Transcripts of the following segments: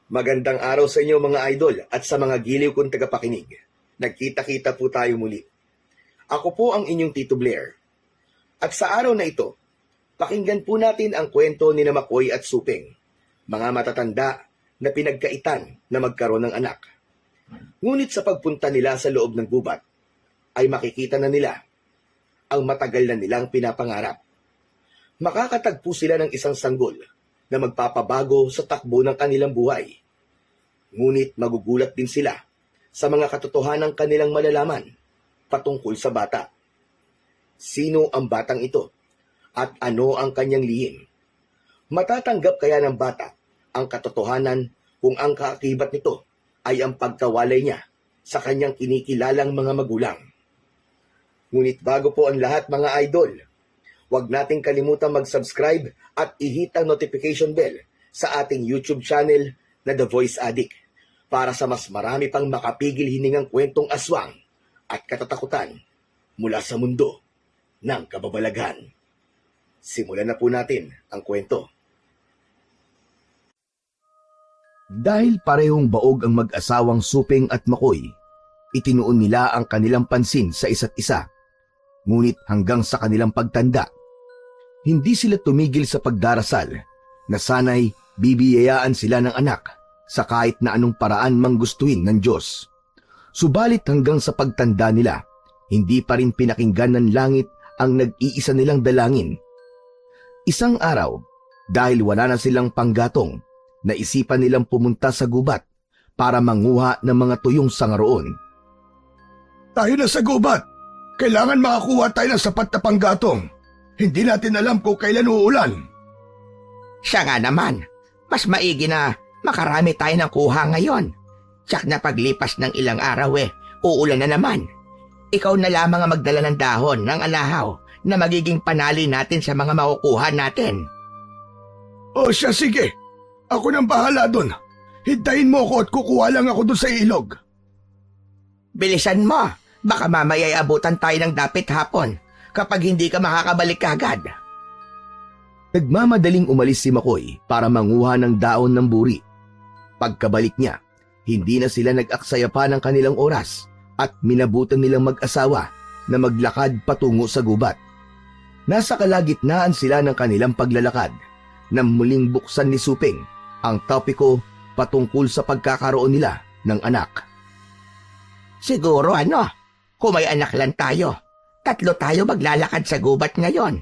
Magandang araw sa inyo mga idol at sa mga giliw kong tagapakinig. Nagkita-kita po tayo muli. Ako po ang inyong Tito Blair. At sa araw na ito, pakinggan po natin ang kwento ni Makoy at Suping, mga matatanda na pinagkaitan na magkaroon ng anak. Ngunit sa pagpunta nila sa loob ng gubat, ay makikita na nila ang matagal na nilang pinapangarap. Makakatagpo sila ng isang sanggol na magpapabago sa takbo ng kanilang buhay. Ngunit magugulat din sila sa mga katotohanang kanilang malalaman patungkol sa bata. Sino ang batang ito at ano ang kanyang lihim? Matatanggap kaya ng bata ang katotohanan kung ang kaakibat nito ay ang pagkawalay niya sa kanyang kinikilalang mga magulang? Ngunit bago po ang lahat mga idol, huwag nating kalimutang mag-subscribe at i-hit ang notification bell sa ating YouTube channel na The Voice Addict para sa mas marami pang makapigil hiningang kwentong aswang at katatakutan mula sa mundo ng kababalaghan. Simulan na po natin ang kwento. Dahil parehong baog ang mag-asawang Suping at Makoy, itinuon nila ang kanilang pansin sa isa't isa. Ngunit hanggang sa kanilang pagtanda, hindi sila tumigil sa pagdarasal na sana'y bibiyayaan sila ng anak sa kahit na anong paraan mang gustuhin ng Diyos. Subalit hanggang sa pagtanda nila, hindi pa rin pinakinggan ng langit ang nag-iisa nilang dalangin. Isang araw, dahil wala na silang panggatong, naisipan nilang pumunta sa gubat para manguha ng mga tuyong sangaroon. Tayo na sa gubat! Kailangan makakuha tayo ng sapat na panggatong. Hindi natin alam kung kailan uulan. Siya nga naman, mas maigi na makarami tayo ng kuha ngayon. Tsak na paglipas ng ilang araw uulan na naman. Ikaw na lamang ang magdala ng dahon ng alahaw na magiging panali natin sa mga makukuha natin. O siya, sige. Ako nang bahala doon. Hintayin mo ako at kukuha lang ako doon sa ilog. Bilisan mo, baka mamaya abutan tayo ng dapit hapon kapag hindi ka makakabalik kagad. Nagmamadaling umalis si Makoy para manguha ng daon ng buri. Pagkabalik niya, hindi na sila nag-aksaya pa ng kanilang oras at minabutan nilang mag-asawa na maglakad patungo sa gubat. Nasa kalagitnaan sila ng kanilang paglalakad nang muling buksan ni Suping ang topiko patungkol sa pagkakaroon nila ng anak. Siguro kung may anak lang tayo, 3 tayo maglalakad sa gubat ngayon.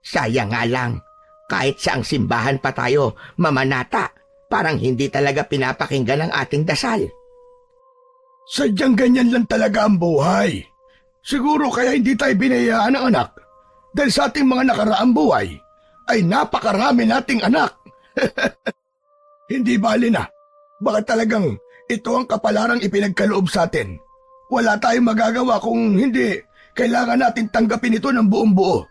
Sayang nga lang, kahit saang simbahan pa tayo mamanata, parang hindi talaga pinapakinggan ang ating dasal. Sadyang ganyan lang talaga ang buhay. Siguro kaya hindi tayo binayaan ng anak dahil sa ating mga nakaraang buhay ay napakarami nating anak. Hindi bali na. Baka talagang ito ang kapalarang ipinagkaloob sa atin. Wala tayong magagawa kung hindi kailangan natin tanggapin ito ng buong buo.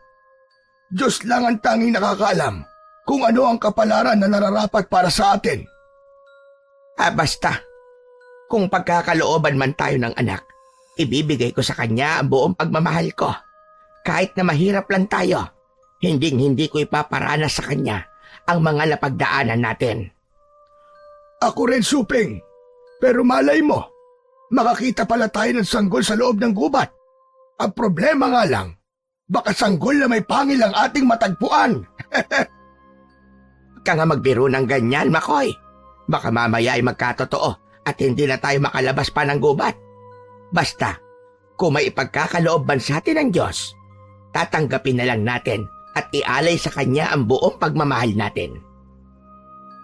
Diyos lang ang tanging nakakaalam kung ano ang kapalaran na nararapat para sa atin. Basta, kung pagkakalooban man tayo ng anak, ibibigay ko sa kanya ang buong pagmamahal ko. Kahit na mahirap lang tayo, hindi ko ipaparanas sa kanya ang mga napagdaanan natin. Ako rin, Suping. Pero malay mo, makakita pala tayo ng sanggol sa loob ng gubat. Ang problema nga lang, baka sanggol na may pangil ang ating matagpuan. Ka nga magbiro ng ganyan, Makoy. Baka mamaya ay magkatotoo at hindi na tayo makalabas pa ng gubat. Basta, kung may ipagkakaloob man sa atin ng Diyos, tatanggapin na lang natin at ialay sa Kanya ang buong pagmamahal natin.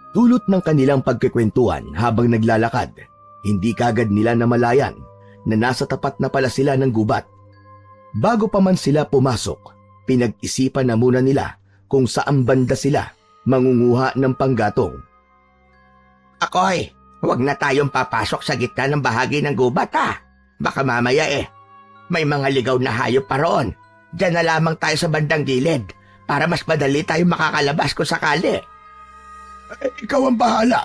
Dulot ng kanilang pagkikwentuhan habang naglalakad, hindi kagad nila namalayan na nasa tapat na pala sila ng gubat. Bago pa man sila pumasok, pinag-isipan na muna nila kung saan banda sila mangunguha ng panggatong. Akoy, huwag na tayong papasok sa gitna ng bahagi ng gubat Baka mamaya may mga ligaw na hayop pa roon. Diyan na lamang tayo sa bandang gilid para mas madali tayong makakalabas kung sakali. Ikaw ang bahala.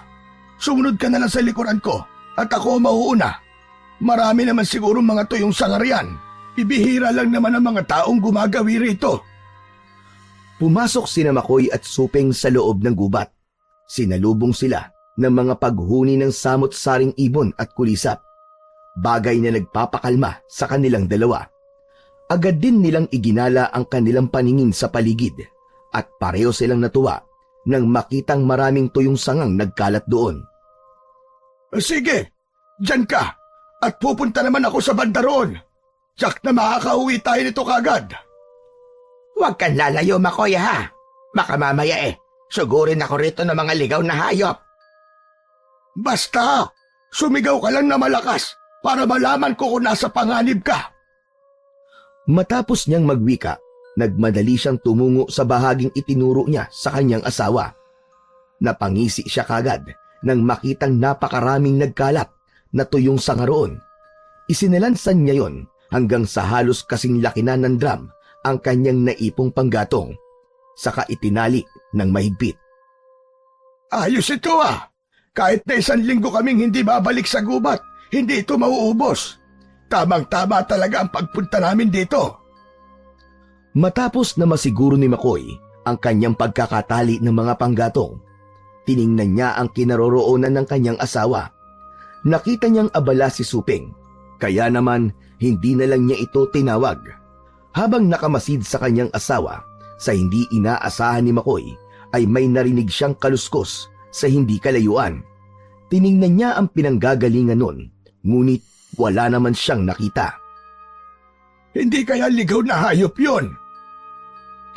Sumunod ka na lang sa likuran ko at ako ang mauuna. Marami naman siguro mga tuyong sangarian. Ibihira lang naman ang mga taong gumagawi rito. Pumasok sina Makoy at Suping sa loob ng gubat. Sinalubong sila ng mga paghuni ng samot-saring ibon at kulisap, bagay na nagpapakalma sa kanilang dalawa. Agad din nilang iginala ang kanilang paningin sa paligid at pareho silang natuwa nang makitang maraming tuyong sangang nagkalat doon. Sige, dyan ka. At pupunta naman ako sa banda roon. Tsak na makakauwi tayo nito kagad. Huwag kang lalayo, Makoy, ha? Baka mamaya sugurin ako rito ng mga ligaw na hayop. Basta, sumigaw ka lang na malakas para malaman ko kung nasa panganib ka. Matapos niyang magwika, nagmadali siyang tumungo sa bahaging itinuro niya sa kanyang asawa. Napangisi siya kagad nang makitang napakaraming nagkalat na tuyong sanga roon. Isinilansan niya yon hanggang sa halos kasing laki na ng drum ang kanyang naipong panggatong, saka itinali ng mahigpit. Ayos ito ah. Kahit na 1 linggo kaming hindi babalik sa gubat, hindi ito mauubos. Tamang-tama talaga ang pagpunta namin dito. Matapos na masiguro ni Makoy ang kanyang pagkakatali ng mga panggatong, tiningnan niya ang kinaroroonan ng kanyang asawa. Nakita niyang abala si Suping, kaya naman hindi na lang niya ito tinawag. Habang nakamasid sa kanyang asawa, sa hindi inaasahan ni Makoy, ay may narinig siyang kaluskos sa hindi kalayuan. Tiningnan niya ang pinanggagalingan nun, ngunit wala naman siyang nakita. Hindi kaya ligaw na hayop yon.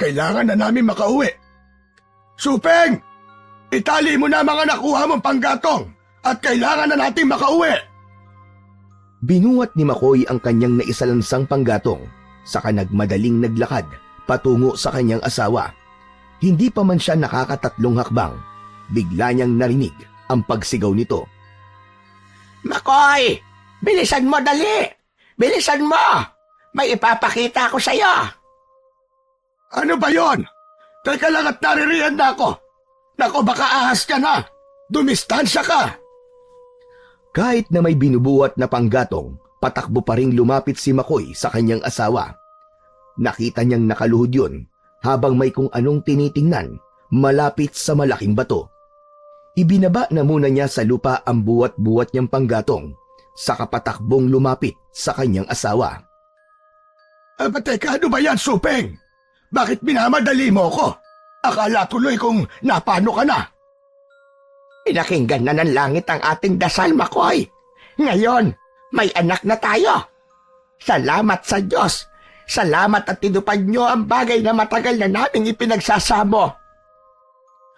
Kailangan na namin makauwi. Supeng! Itali mo na mga nakuha mong panggatong at kailangan na natin makauwi. Binuhat ni Makoy ang kanyang naisalansang panggatong, saka nagmadaling naglakad patungo sa kanyang asawa. Hindi pa man siya nakakatatlong hakbang, bigla niyang narinig ang pagsigaw nito. Makoy! Bilisan mo, dali! Bilisan mo! May ipapakita ako sa'yo! Ano ba yon? Teka lang at naririyan na ako. Nako, baka ahas ka na. Dumistansya ka. Kahit na may binubuhat na panggatong, patakbo pa ring lumapit si Makoy sa kanyang asawa. Nakita niyang nakaluhod yun habang may kung anong tinitingnan malapit sa malaking bato. Ibinaba na muna niya sa lupa ang buwat-buwat niyang panggatong, saka patakbong lumapit sa kanyang asawa. Teka, ano ba yan, Supeng? Bakit minamadali mo ko? Akala tuloy kung napano ka na. Pinakinggan na ng langit ang ating dasal, Makoy. Ngayon, may anak na tayo. Salamat sa Diyos. Salamat at tinupad niyo ang bagay na matagal na naming ipinagsasamo.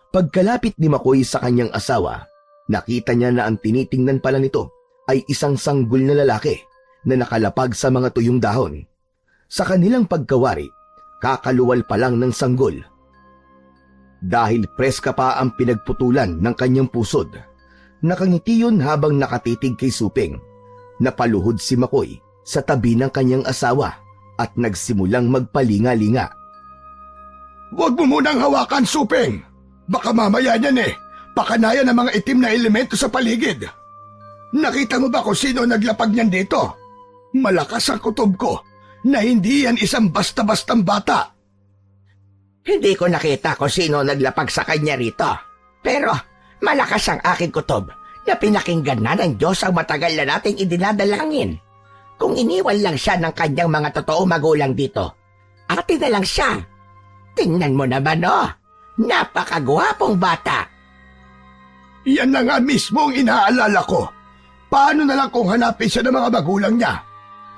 Pagkalapit ni Makoy sa kanyang asawa, nakita niya na ang tinitingnan pala nito ay isang sanggol na lalaki na nakalapag sa mga tuyong dahon. Sa kanilang pagkawari, kakaluwal pa lang ng sanggol. Dahil preska pa ang pinagputulan ng kanyang pusod, nakangiti yun habang nakatitig kay Suping. Napaluhod si Makoy sa tabi ng kanyang asawa at nagsimulang magpalinga-linga. Huwag mo munang hawakan, Suping. Baka mamaya niyan pakanayan ng mga itim na elemento sa paligid. Nakita mo ba kung sino naglapag niyan dito? Malakas ang kutob ko na hindi yan isang basta-bastang bata. Hindi ko nakita kung sino naglapag sa kanya rito. Pero malakas ang aking kutob na pinakinggan na ng Diyos ang matagal na nating idinadalangin. Kung iniwan lang siya ng kanyang mga totoo magulang dito, atin na lang siya. Tingnan mo naman, napakagwapong bata. Yan na nga mismo ang inaalala ko. Paano na lang kung hanapin siya ng mga magulang niya?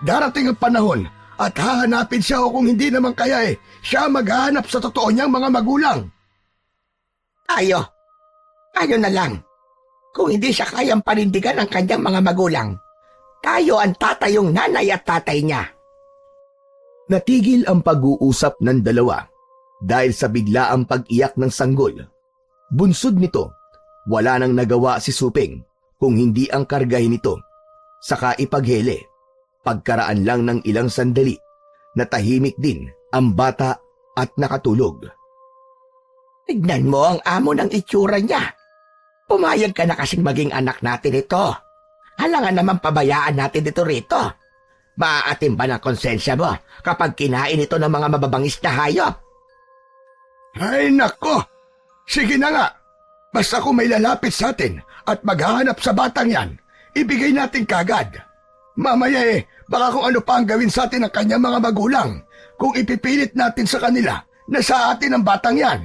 Darating ang panahon at hahanapin siya o kung hindi naman kaya siya maghahanap sa totoo niyang mga magulang. Tayo na lang. Kung hindi siya kayang panindigan ng kanyang mga magulang, tayo ang tatayong nanay at tatay niya. Natigil ang pag-uusap ng dalawa dahil sa biglaang pag-iyak ng sanggol. Bunsod nito, wala nang nagawa si Suping kung hindi ang kargahin nito, saka ipaghele. Pagkaraan lang ng ilang sandali, natahimik din ang bata at nakatulog. Tignan mo ang amo ng itsura niya. Pumayag ka na kasing maging anak natin ito. Halangan naman pabayaan natin ito rito. Maaatim ba ng konsensya mo kapag kinain ito ng mga mababangis na hayop? Ay nako! Sige na nga! Basta kung may lalapit sa atin at maghahanap sa batang yan, ibigay natin kagad. Mamaya baka kung ano pa ang gawin sa atin ng kanyang mga magulang kung ipipilit natin sa kanila na sa atin ang batang yan.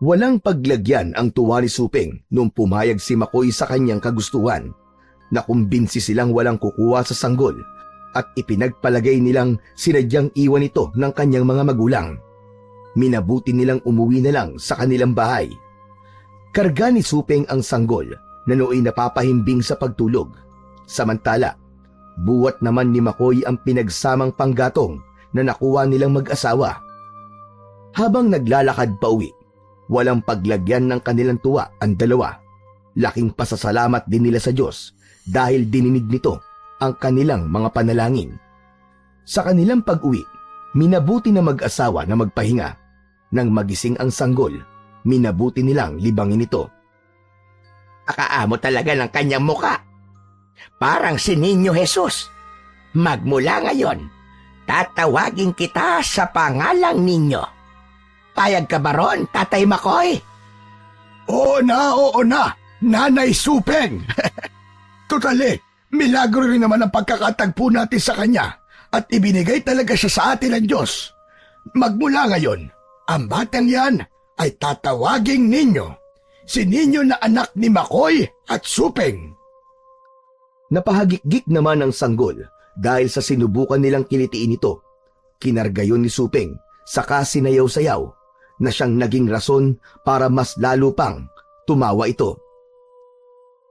Walang paglagyan ang tuwa ni Suping nung pumayag si Makoy sa kanyang kagustuhan. Nakumbinsi silang walang kukuha sa sanggol at ipinagpalagay nilang sinadyang iwan ito ng kanyang mga magulang. Minabuti nilang umuwi na lang sa kanilang bahay. Karga ni Suping ang sanggol na nooy napapahimbing sa pagtulog. Samantala, buwat naman ni Makoy ang pinagsamang panggatong na nakuha nilang mag-asawa. Habang naglalakad pa uwi, walang paglagyan ng kanilang tuwa ang dalawa. Laking pasasalamat din nila sa Diyos dahil dininig nito ang kanilang mga panalangin. Sa kanilang pag-uwi, minabuti na mag-asawa na magpahinga. Nang magising ang sanggol, minabuti nilang libangin ito. Akaamo talaga ng kanyang muka. Parang si Niño Jesus. Magmula ngayon, tatawagin kita sa pangalang Niño. Payag ka ba ron, Tatay Makoy? Oo na, Nanay Supeng. Totally, milagro rin naman ang pagkakatagpo natin sa kanya at ibinigay talaga siya sa atin ng Diyos. Magmula ngayon, ang batang yan ay tatawaging Ninyo. Si Ninyo na anak ni Makoy at Supeng. Napahagikgik naman ang sanggol dahil sa sinubukan nilang kilitiin ito. Kinarga yun ni Supeng, saka sinayaw-sayaw na siyang naging rason para mas lalo pang tumawa ito.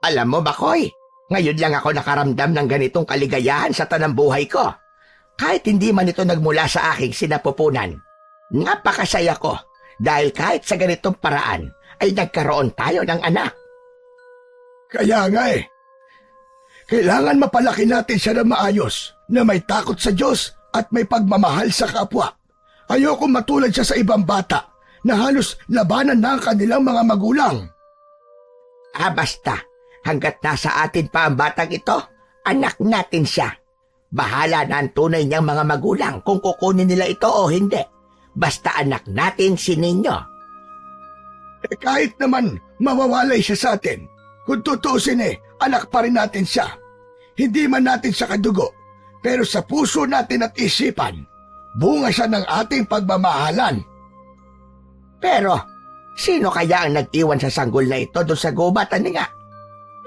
Alam mo, Makoy, ngayon lang ako nakaramdam ng ganitong kaligayahan sa tanang buhay ko. Kahit hindi man ito nagmula sa aking sinapupunan. Napakasaya ko dahil kahit sa ganitong paraan ay nagkaroon tayo ng anak. Kaya nga kailangan mapalaki natin siya na maayos, na may takot sa Diyos at may pagmamahal sa kapwa. Ayoko matulad siya sa ibang bata na halos labanan na ang kanilang mga magulang. Basta, hanggat nasa atin pa ang batang ito, anak natin siya. Bahala na ang tunay niyang mga magulang kung kukunin nila ito o hindi. Basta anak natin si Ninyo. Kahit naman mawawalay siya sa atin, kung tutuusin anak pa rin natin siya. Hindi man natin siya kadugo, pero sa puso natin at isipan, bunga siya ng ating pagmamahalan. Pero, sino kaya ang nag-iwan sa sanggol na ito doon sa gubat, nga?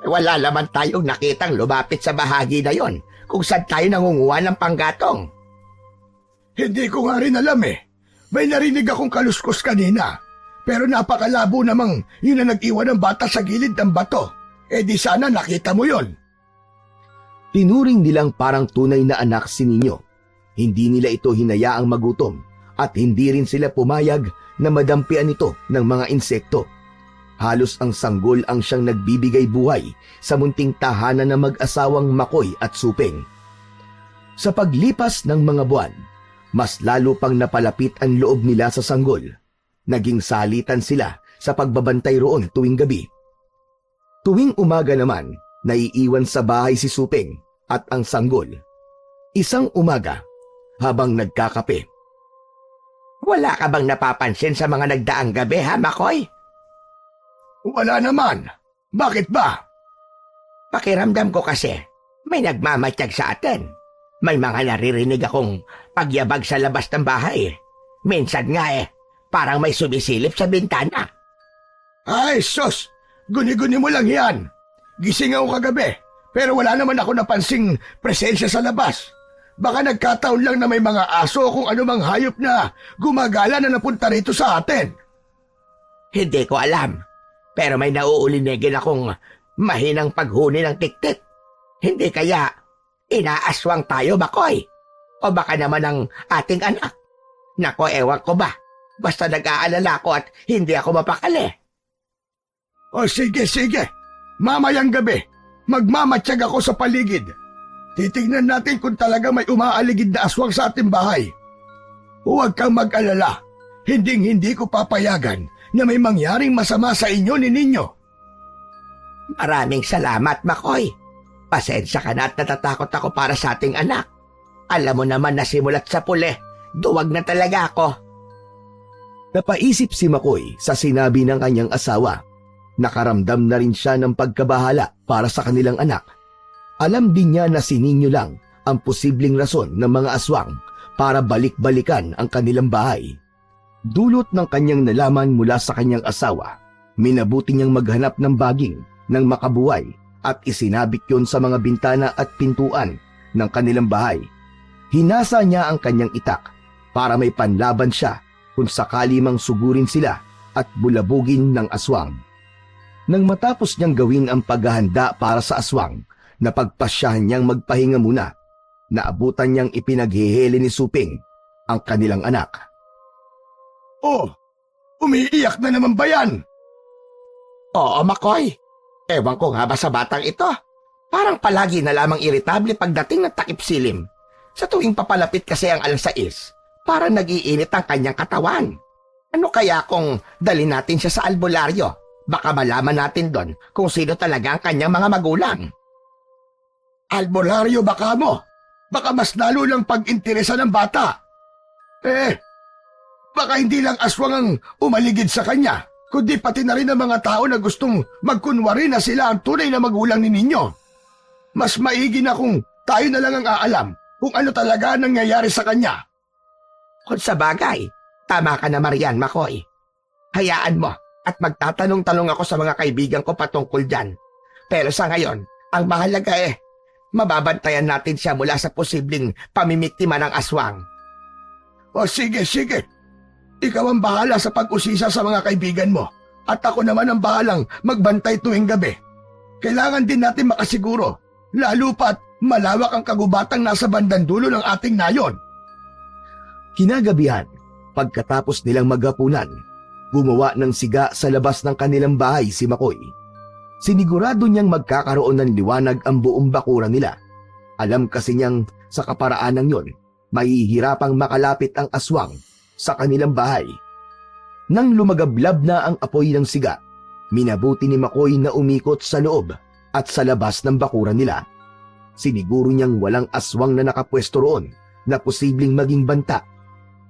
Wala naman tayong nakitang lumapit sa bahagi na yon kung saan tayo nangunguha ng panggatong. Hindi ko nga rin alam May narinig akong kaluskos kanina, pero napakalabo namang yun na nag-iwan ng bata sa gilid ng bato. Di sana nakita mo yon. Tinuring nilang parang tunay na anak si Ninyo. Hindi nila ito hinayaang magutom at hindi rin sila pumayag na madampian ito ng mga insekto. Halos ang sanggol ang siyang nagbibigay buhay sa munting tahanan ng mag-asawang Makoy at Supeng. Sa paglipas ng mga buwan, mas lalo pang napalapit ang loob nila sa sanggol. Naging salitan sila sa pagbabantay roon tuwing gabi. Tuwing umaga naman, naiiwan sa bahay si Supeng at ang sanggol. Isang umaga, habang nagkakape. Wala ka bang napapansin sa mga nagdaang gabi, ha, Makoy? Wala naman. Bakit ba? Pakiramdam ko kasi, may nagmamatiyag sa atin. May mga naririnig akong pagyabag sa labas ng bahay. Minsan nga parang may sumisilip sa bintana. Ay, sus! Guni-guni mo lang yan. Gising ako kagabi, pero wala naman ako napansing presensya sa labas. Baka nagkataon lang na may mga aso o kung anumang hayop na gumagala na napunta rito sa atin. Hindi ko alam, pero may nauulinigin akong mahinang paghuni ng tiktik. Hindi kaya inaaswang tayo, Makoy? O baka naman ang ating anak? Nako, ewan ko ba? Basta nag-aalala ko at hindi ako mapakali. O sige. Mamayang gabi, magmamatsyag ako sa paligid. Titignan natin kung talaga may umaaligid na aswang sa ating bahay. Huwag kang mag-alala. Hinding-hindi ko papayagan na may mangyaring masama sa inyo ni Ninyo. Maraming salamat, Makoy. Pasensya ka na at natatakot ako para sa ating anak. Alam mo naman na simulat sa puli, duwag na talaga ako. Napaisip si Makoy sa sinabi ng kanyang asawa. Nakaramdam na rin siya ng pagkabahala para sa kanilang anak. Alam din niya na si Ninyo lang ang posibleng rason ng mga aswang para balik-balikan ang kanilang bahay. Dulot ng kanyang nalaman mula sa kanyang asawa, minabuti niyang maghanap ng baging ng makabuhay at isinabit yon sa mga bintana at pintuan ng kanilang bahay. Hinasa niya ang kanyang itak para may panlaban siya kung sakali mang sugurin sila at bulabugin ng aswang. Nang matapos niyang gawin ang paghahanda para sa aswang, napagpasyahan niyang magpahinga muna. Naabutan niyang ipinaghihili ni Suping ang kanilang anak. Oh, umiiyak na naman ba yan? Oo, Makoy. Ewan ko nga ba sa batang ito. Parang palagi na lamang iritable pagdating ng takip silim. Sa tuwing papalapit kasi ang alas 6, parang nag-iinit ang kanyang katawan. Ano kaya kung dali natin siya sa albularyo? Baka malaman natin doon kung sino talaga ang kanyang mga magulang. Albularyo baka mo? Baka mas lalo lang pag-interesa ng bata. Baka hindi lang aswang ang umaligid sa kanya, kundi pati na rin ang mga tao na gustong magkunwari na sila ang tunay na magulang ni Ninyo. Mas maigi na kung tayo na lang ang aalam kung ano talaga ang nangyayari sa kanya. Kung sa bagay, tama ka na Marian, Makoy. Hayaan mo at magtatanong-tanong ako sa mga kaibigan ko patungkol dyan. Pero sa ngayon, ang mahalaga mababantayan natin siya mula sa posibleng pamimiktima ng aswang. O sige. Ikaw ang bahala sa pag-usisa sa mga kaibigan mo at ako naman ang bahalang magbantay tuwing gabi. Kailangan din natin makasiguro, lalo pa't malawak ang kagubatang nasa bandang dulo ng ating nayon. Kinagabihan, pagkatapos nilang maghapunan, gumawa ng siga sa labas ng kanilang bahay si Makoy. Sinigurado niyang magkakaroon ng liwanag ang buong bakuran nila. Alam kasi niyang sa kaparaanan yon, mahihirapang makalapit ang aswang sa kanilang bahay. Nang lumagablab na ang apoy ng siga, minabuti ni Makoy na umikot sa loob at sa labas ng bakuran nila. Siniguro niyang walang aswang na nakapwesto roon na posibleng maging banta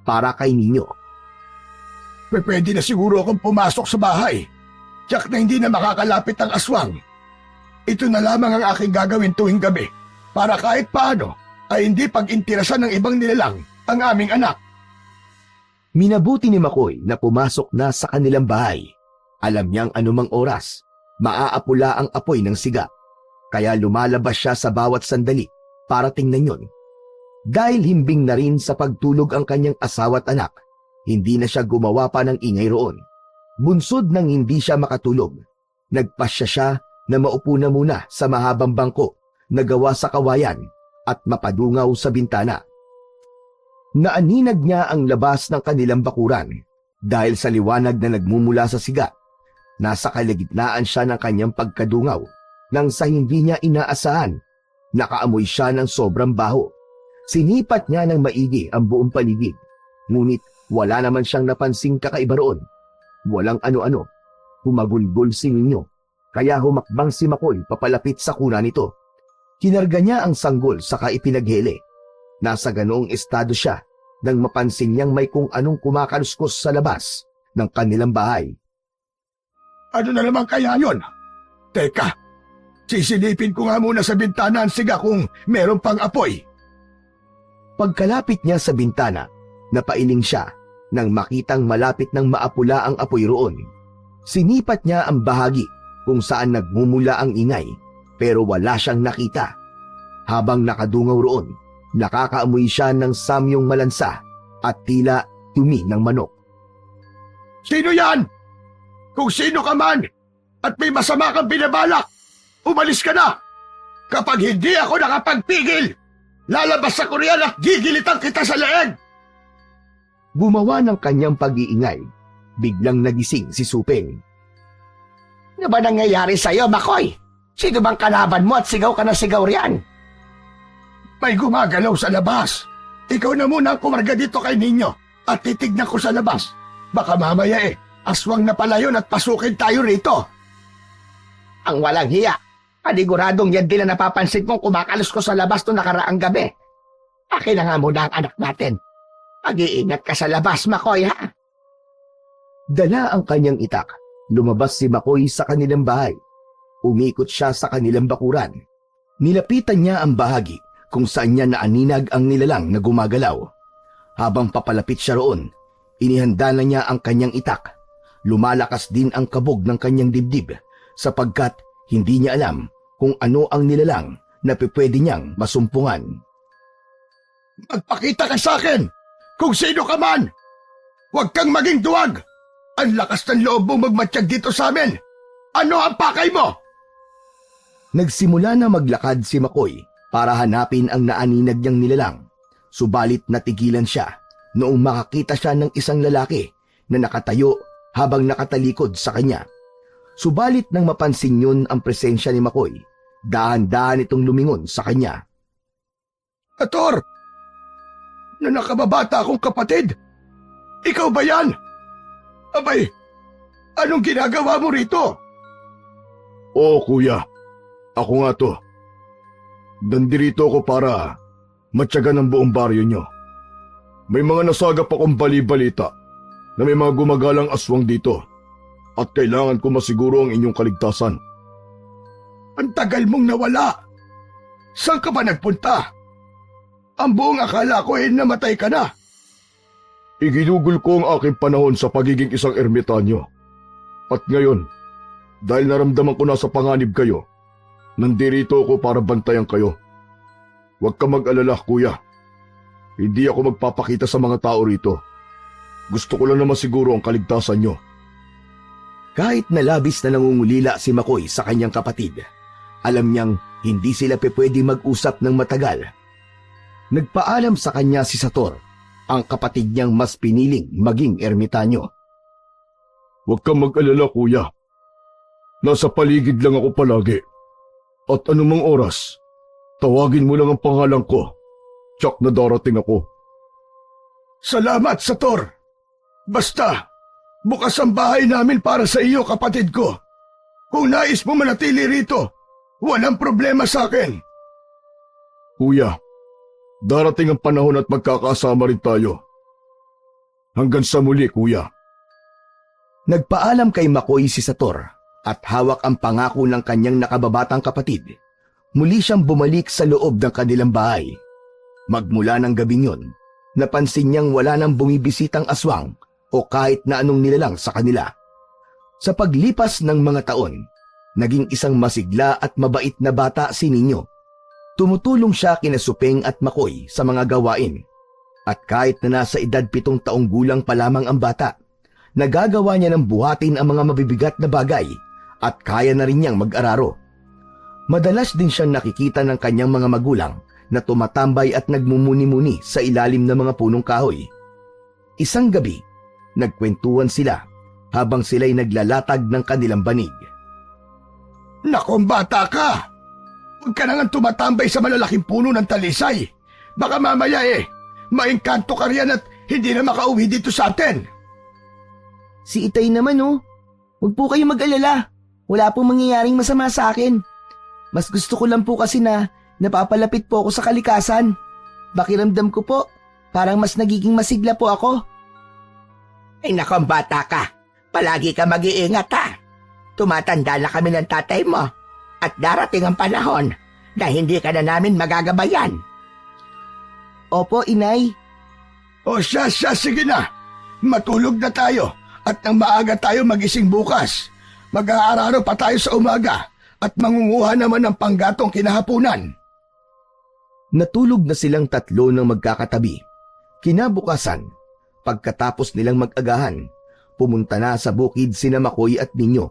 para kay Ninyo. Pwede na siguro akong pumasok sa bahay. Tiyak na hindi na makakalapit ang aswang. Ito na lamang ang aking gagawin tuwing gabi para kahit paano ay hindi pag-intirasan ng ibang nilalang ang aming anak. Minabuti ni Makoy na pumasok na sa kanilang bahay. Alam niyang anumang oras, maaapula ang apoy ng siga. Kaya lumalabas siya sa bawat sandali para tingnan yon. Dahil himbing na rin sa pagtulog ang kanyang asawa at anak, hindi na siya gumawa pa ng ingay roon. Bunsod nang hindi siya makatulog, nagpasya siya na maupo na muna sa mahabang bangko na gawa sa kawayan at mapadungaw sa bintana. Naaninag niya ang labas ng kanilang bakuran dahil sa liwanag na nagmumula sa siga. Nasa kalagitnaan siya ng kanyang pagkadungaw nang sa hindi niya inaasahan, nakaamoy siya ng sobrang baho. Sinipat niya ng maigi ang buong paligid, ngunit wala naman siyang napansing kakaiba roon. Walang ano-ano. Humagulgol si Ninyo, kaya humakbang si Makoy papalapit sa kuna nito. Kinarga niya ang sanggol saka ipinaghele. Nasa ganoong estado siya nang mapansin niyang may kung anong kumakaluskos sa labas ng kanilang bahay. Ano na naman kaya yon? Teka, sisilipin ko nga muna sa bintana ang siga kung meron pang apoy. Pagkalapit niya sa bintana, napailing siya nang makitang malapit ng maapula ang apoy roon. Sinipat niya ang bahagi kung saan nagmumula ang ingay, pero wala siyang nakita. Habang nakadungaw roon, nakakaamoy siya ng samyong malansa at tila dumi ng manok. Sino yan? Kung sino ka man at may masama kang binabalak, umalis ka na! Kapag hindi ako nakapagpigil, lalabas ako riyan at gigilitan kita sa leeg! Gumawa ng kanyang pag-iingay, biglang nagising si Suping. Ano ba nangyayari sa'yo, Makoy? Sino bang kalaban mo at sigaw ka na sigaw riyan? May gumagalaw sa labas. Ikaw na muna ang kumarga dito kay Ninyo at titignan ko sa labas. Baka mamaya aswang na pala yun at pasukin tayo rito. Ang walang hiya. Paniguradong yan din na napapansin kong kumakalos ko sa labas noong nakaraang gabi. Akin na nga muna ang anak natin. Mag-iingat ka sa labas, Makoy, ha? Dala ang kanyang itak Lumabas si Makoy sa kanilang bahay. Umikot siya sa kanilang bakuran. Nilapitan niya ang bahagi kung saan niya naaninag ang nilalang na gumagalaw. Habang papalapit siya roon, inihanda na niya ang kanyang itak. Lumalakas din ang kabog ng kanyang dibdib sapagkat hindi niya alam kung ano ang nilalang na pwede niyang masumpungan. Magpakita ka sa akin kung sino ka man! Huwag kang maging duwag! Ang lakas ng loob mong magmatsyag dito sa amin! Ano ang pakay mo? Nagsimula na maglakad si Makoy para hanapin ang naaninag niyang nilalang. Subalit natigilan siya noong makakita siya ng isang lalaki na nakatayo habang nakatalikod sa kanya. Subalit nang mapansin yun ang presensya ni Makoy, dahan-dahan itong lumingon sa kanya. Ator! Na nakababata akong kapatid! Ikaw ba yan? Abay, anong ginagawa mo rito? Oo, kuya. Ako nga to. Nandirito ako para matyagan ang buong baryo nyo. May mga nasagap akong bali-balita na may mga gumagalang aswang dito at kailangan ko masiguro ang inyong kaligtasan. Ang tagal mong nawala. Saan ka ba nagpunta? Ang buong akala ko ay namatay ka na. Iginugol ko ang aking panahon sa pagiging isang ermitanyo. At ngayon, dahil naramdaman ko na sa panganib kayo, nandirito ako para bantayan kayo. Huwag ka mag-alala, kuya. Hindi ako magpapakita sa mga tao rito. Gusto ko lang naman siguro ang kaligtasan nyo. Kahit na labis na nangungulila si Makoy sa kanyang kapatid, alam niyang hindi sila pwede mag-usap ng matagal. Nagpaalam sa kanya si Sator, ang kapatid niyang mas piniling maging ermitanyo. Huwag kang mag-alala, kuya. Nasa paligid lang ako palagi. At anumang oras, tawagin mo lang ang pangalan ko. Tsak na darating ako. Salamat, Sator. Basta, bukas ang bahay namin para sa iyo, kapatid ko. Kung nais mo manatili rito, walang problema sa akin. Kuya, darating ang panahon at magkakasama rin tayo. Hanggang sa muli, kuya. Nagpaalam kay Makoy si Sator at hawak ang pangako ng kanyang nakababatang kapatid. Muli siyang bumalik sa loob ng kanilang bahay. Magmula ng gabing yun, napansin niyang wala nang bumibisitang aswang o kahit na anong nilalang sa kanila. Sa paglipas ng mga taon, naging isang masigla at mabait na bata si Ninyo. Tumutulong siya kina Supeng at Makoy sa mga gawain. At kahit na nasa edad 7 taong gulang pa lamang ang bata, nagagawa niya ng buhatin ang mga mabibigat na bagay at kaya na rin niyang mag-araro. Madalas din siyang nakikita ng kanyang mga magulang na tumatambay at nagmumuni-muni sa ilalim ng mga punong kahoy. Isang gabi, nagkwentuhan sila habang sila'y naglalatag ng kanilang banig. Nakong bata ka! Huwag ka na nga tumatambay sa malalaking puno ng talisay. Baka mamaya maengkanto ka riyan at hindi na makauwi dito sa atin. Si Itay naman huwag po kayong mag-alala. Wala pong mangyayaring masama sa akin. Mas gusto ko lang po kasi na napapalapit po ako sa kalikasan. Pakiramdam ko po, parang mas nagiging masigla po ako. Ay nakong bata ka, palagi ka mag-iingat ha. Tumatanda na kami ng tatay mo at darating ang panahon na hindi ka na namin magagabayan. Opo, Inay. O siya, sige na. Matulog na tayo at nang maaga tayo magising bukas. Mag-aararo pa tayo sa umaga at mangunguha naman ng panggatong kinahapunan. Natulog na silang tatlo ng magkakatabi. Kinabukasan, pagkatapos nilang mag-agahan, pumunta na sa bukid sina Makoy at Ninyo.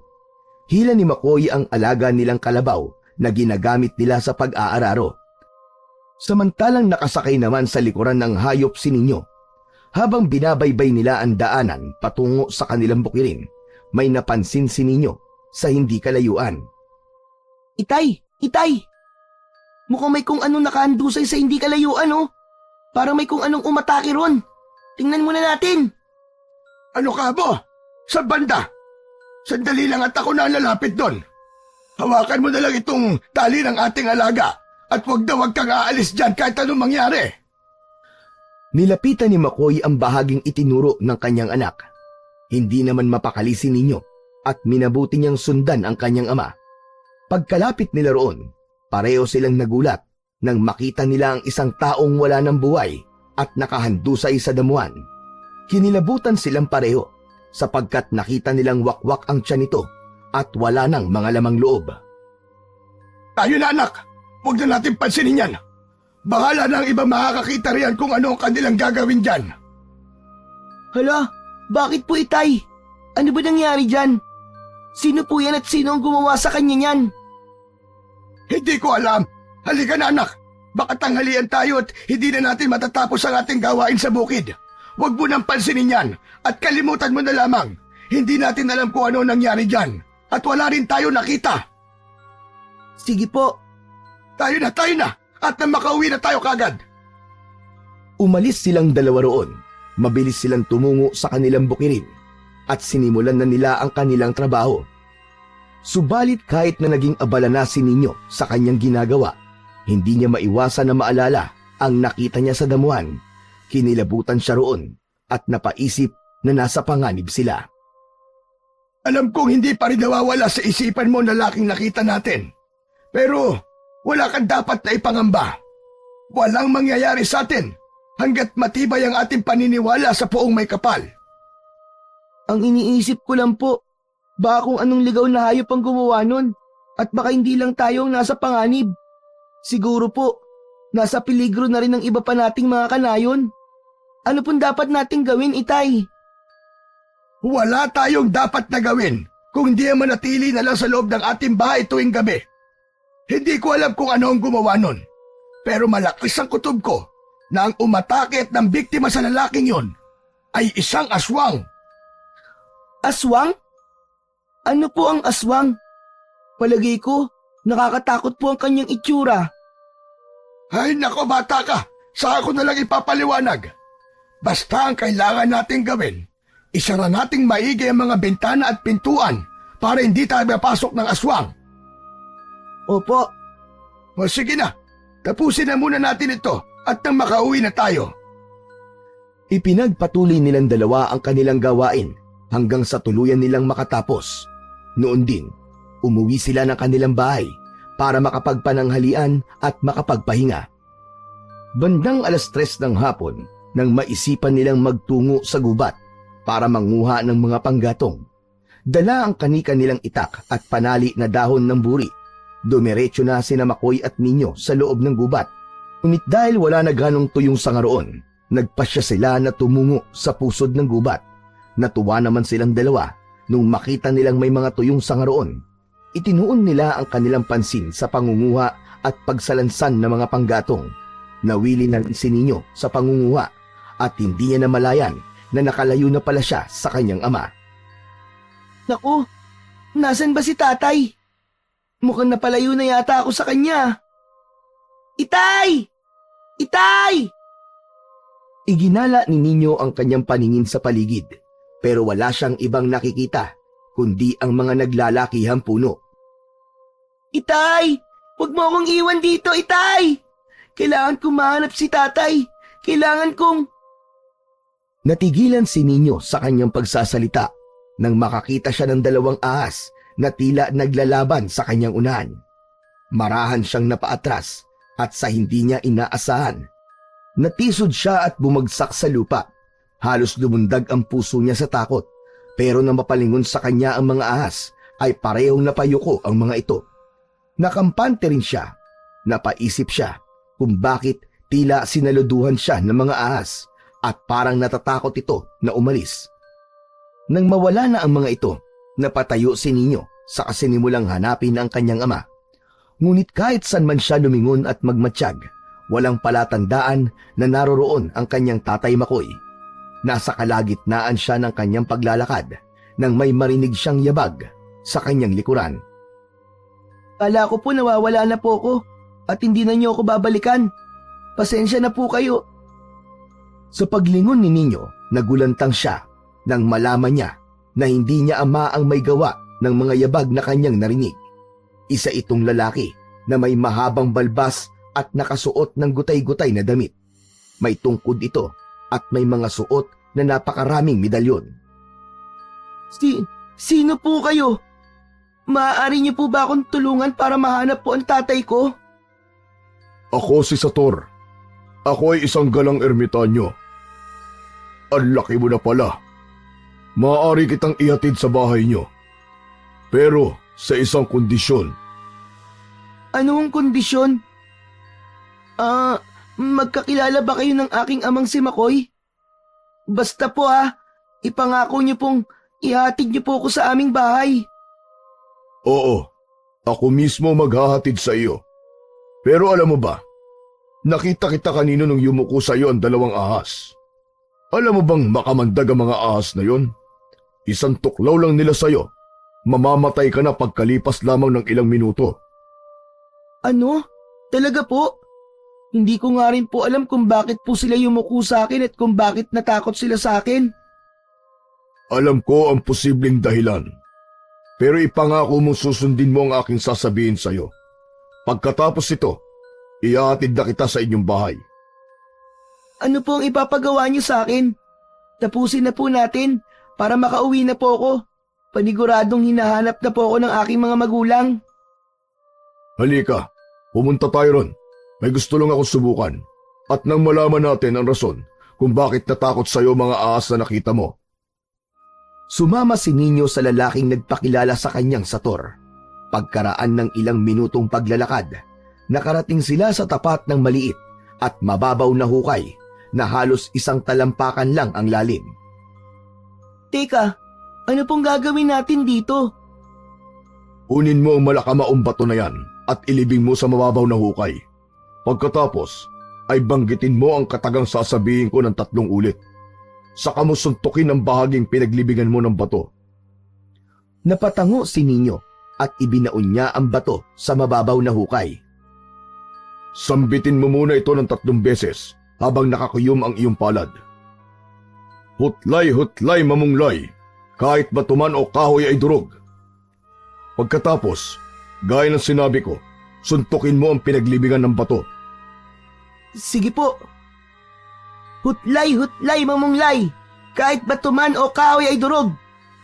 Hila ni Makoy ang alaga nilang kalabaw na ginagamit nila sa pag-aararo. Samantalang nakasakay naman sa likuran ng hayop si Ninyo. Habang binabaybay nila ang daanan patungo sa kanilang bukirin, may napansin si Ninyo sa hindi kalayuan. Itay! Mukhang may kung anong nakahandusay sa hindi kalayuan Parang may kung anong umatake ron. Tingnan muna natin. Ano ka bo? Sa banda? Sandali lang at ako na lalapit doon. Hawakan mo na lang itong tali ng ating alaga at huwag kang aalis dyan kahit anong mangyari. Nilapitan ni Makoy ang bahaging itinuro ng kanyang anak. Hindi naman mapakali si Ninyo. at minabuti niyang sundan ang kanyang ama. Pagkalapit nila roon, pareho silang nagulat nang makita nila ang isang taong wala ng buhay at nakahandusay sa damuhan. Kinilabutan silang pareho sapagkat nakita nilang wakwak ang tiyan nito at wala ng mga lamang loob. Tayo na anak, huwag na natin pansinin yan. Bahala na ang iba makakakita riyan kung ano ang kanilang gagawin dyan. Hala, bakit po itay? Ano ba nangyari dyan? Sino po yan at sino ang gumawa sa kanya niyan? Hindi ko alam. Halika na anak. Baka tanghalian tayo at hindi na natin matatapos ang ating gawain sa bukid. Huwag mo nang pansinin yan at kalimutan mo na lamang. Hindi natin alam kung ano nangyari dyan at wala rin tayo nakita. Sige po. Tayo na at nang makauwi na tayo kagad. Umalis silang dalawa roon. Mabilis silang tumungo sa kanilang bukirin at sinimulan na nila ang kanilang trabaho. Subalit kahit na naging abala na si Ninyo sa kanyang ginagawa, hindi niya maiwasan na maalala ang nakita niya sa damuhan. Kinilabutan siya roon at napaisip na nasa panganib sila. Alam kong hindi pa rin nawawala sa isipan mo na laking nakita natin. Pero wala kang dapat na ipangamba. Walang mangyayari sa atin hanggat matibay ang ating paniniwala sa Poong May Kapal. Ang iniisip ko lang po, baka kung anong ligaw na hayop ang gumawa nun at baka hindi lang tayo ang nasa panganib. Siguro po, nasa peligro na rin ng iba pa nating mga kanayon. Ano pong dapat nating gawin, itay? Wala tayong dapat na gawin kung hindi ang manatili na lang sa loob ng ating bahay tuwing gabi. Hindi ko alam kung ano ang gumawa nun, pero malakas ang kutob ko na ang umatake at ng biktima sa lalaking yon ay isang aswang. Aswang? Ano po ang aswang? Palagay ko, nakakatakot po ang kanyang itsura. Ay nako bata ka, sa ako na lang ipapaliwanag. Basta ang kailangan nating gawin, isara nating maigi ang mga bintana at pintuan para hindi tayo mapasok ng aswang. Opo. O sige na, tapusin na muna natin ito at nang makauwi na tayo. Ipinagpatuloy nilang dalawa ang kanilang gawain hanggang sa tuluyan nilang makatapos. Noon din, umuwi sila ng kanilang bahay para makapagpananghalian at makapagpahinga. Bandang 3:00 ng hapon nang maisipan nilang magtungo sa gubat para manguha ng mga panggatong. Dala ang kanika nilang itak at panali na dahon ng buri. Dumiretso na sina Makoy at Ninyo sa loob ng gubat. Ngunit dahil wala na ganong tuyong sanga roon, nagpasya sila na tumungo sa pusod ng gubat. Natuwa naman silang dalawa nung makita nilang may mga tuyong sanga roon. Itinuon nila ang kanilang pansin sa pangunguha at pagsalansan ng mga panggatong. Nawili na si Ninyo sa pangunguha at hindi niya namalayan na nakalayo na pala siya sa kanyang ama. Naku, nasan ba si tatay? Mukhang napalayo na yata ako sa kanya. Itay! Itay! Iginala ni Ninyo ang kanyang paningin sa paligid, pero wala siyang ibang nakikita kundi ang mga naglalakihang puno. Itay! Huwag mo akong iwan dito, Itay! Kailangan kong mahanap si tatay. Kailangan kong... Natigilan si Ninyo sa kanyang pagsasalita nang makakita siya ng 2 ahas na tila naglalaban sa kanyang unahan. Marahan siyang napaatras at sa hindi niya inaasahan. Natisod siya at bumagsak sa lupa. Halos lumundag ang puso niya sa takot, pero nang mapalingon sa kanya ang mga ahas ay parehong napayuko ang mga ito. Nakampante rin siya. Napaisip siya kung bakit tila sinaluduhan siya ng mga ahas at parang natatakot ito na umalis. Nang mawala na ang mga ito, napatayo si Ninyo sa kasinimulang hanapin ang kanyang ama. Ngunit kahit saan man siya lumingon at magmatsyag, walang palatandaan na naroroon ang kanyang tatay Makoy. Nasa kalagitnaan siya ng kanyang paglalakad nang may marinig siyang yabag sa kanyang likuran. Kala ko po nawawala na po ako at hindi na niyo ako babalikan. Pasensya na po kayo. Sa paglingon ni Ninyo, nagulantang siya nang malaman niya na hindi niya ama ang may gawa ng mga yabag na kanyang narinig. Isa itong lalaki na may mahabang balbas at nakasuot ng gutay-gutay na damit. May tungkod ito at may mga suot na napakaraming medalyon. Sino po kayo? Maaari niyo po ba akong tulungan para mahanap po ang tatay ko? Ako si Sator. Ako ay isang galang ermitanyo. Ang laki mo na pala. Maaari kitang ihatid sa bahay niyo. Pero sa isang kondisyon. Anong kondisyon? Magkakilala ba kayo ng aking amang si Makoy? Basta po ipangako niyo pong ihatid niyo po ako sa aming bahay. Oo, ako mismo maghahatid sa iyo. Pero alam mo ba, nakita kita kanino nung yumuko sa iyo ang 2 ahas. Alam mo bang makamandag ang mga ahas na yon? Isang tuklaw lang nila sa iyo. Mamamatay ka na pagkalipas lamang ng ilang minuto. Ano? Talaga po? Hindi ko nga rin po alam kung bakit po sila yumuko sa akin at kung bakit natakot sila sa akin. Alam ko ang posibleng dahilan. Pero ipangako mong susundin mo ang aking sasabihin sa iyo. Pagkatapos ito, ihahatid na kita sa inyong bahay. Ano po ang ipapagawa niyo sa akin? Tapusin na po natin para makauwi na po ako. Paniguradong hinahanap na po ako ng aking mga magulang. Halika, pumunta tayo ron. May gusto lang ako subukan. At nang malaman natin ang rason kung bakit natakot sa iyo mga ahas na nakita mo. Sumama si Ninyo sa lalaking nagpakilala sa kanyang Sator. Pagkaraan ng ilang minutong paglalakad, nakarating sila sa tapat ng maliit at mababaw na hukay na halos isang talampakan lang ang lalim. Teka, ano pong gagawin natin dito? Kunin mo ang malakamaong bato na yan at ilibing mo sa mababaw na hukay. Pagkatapos, ay banggitin mo ang katagang sasabihin ko ng 3 ulit. Saka mo suntukin ang bahaging pinaglibingan mo ng bato. Napatango si Ninyo at ibinaon niya ang bato sa mababaw na hukay. Sambitin mo muna ito ng 3 beses habang nakakuyom ang iyong palad. Hutlay, hutlay, mamunglay, kahit batuman o kahoy ay durog. Pagkatapos, gaya ng sinabi ko, suntukin mo ang pinaglibingan ng bato. Sige po. Hutlay, hutlay, mamunglay, kahit batuman o kahoy ay durog.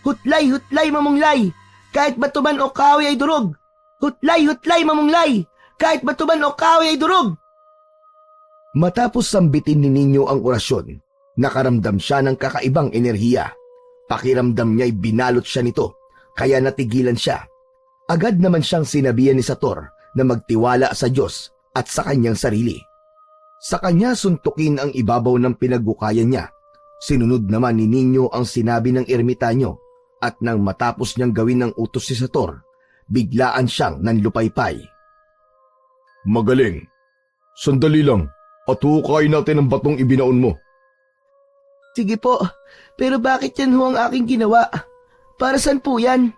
Hutlay, hutlay, mamunglay, kahit batuman o kahoy ay durog. Hutlay, hutlay, mamunglay, kahit batuman o kahoy ay durog. Matapos sambitin ni Ninyo ang orasyon, nakaramdam siya ng kakaibang enerhiya. Pakiramdam niya'y binalot siya nito, kaya natigilan siya. Agad naman siyang sinabihan ni Sator na magtiwala sa Diyos at sa kanyang sarili. Sa kanya suntukin ang ibabaw ng pinagbukayan niya. Sinunod naman ni Ninyo ang sinabi ng ermitanyo at nang matapos niyang gawin ng utos si Sator, biglaan siyang nanlupaypay. Magaling. Sandali lang at hukayin natin ang batong ibinaon mo. Sige po, pero bakit yan ho ang aking ginawa? Para saan po yan?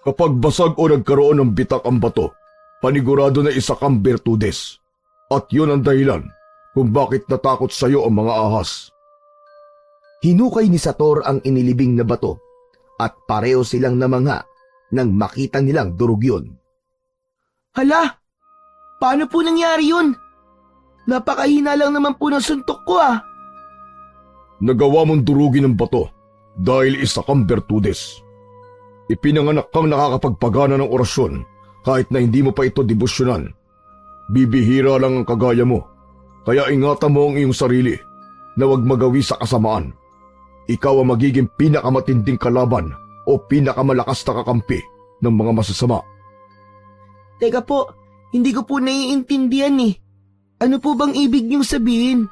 Kapag basag o nagkaroon ng bitak ang bato, panigurado na isa kang bertudes. At yun ang dahilan kung bakit natakot sa iyo ang mga ahas. Hinukay ni Sator ang inilibing na bato at pareho silang namangha nang makita nilang durog yun. Hala! Paano po nangyari yun? Napakahina lang naman po ng suntok ko Nagawa mong durugin ng bato dahil isa kang bertudes. Ipinanganak kang nakakapagpagana ng orasyon kahit na hindi mo pa ito debosyonan. Bibihira lang ang kagaya mo, kaya ingatan mo ang iyong sarili na huwag magawi sa kasamaan. Ikaw ang magiging pinakamatinding kalaban o pinakamalakas na kakampi ng mga masasama. Teka po, hindi ko po naiintindihan Ano po bang ibig niyong sabihin?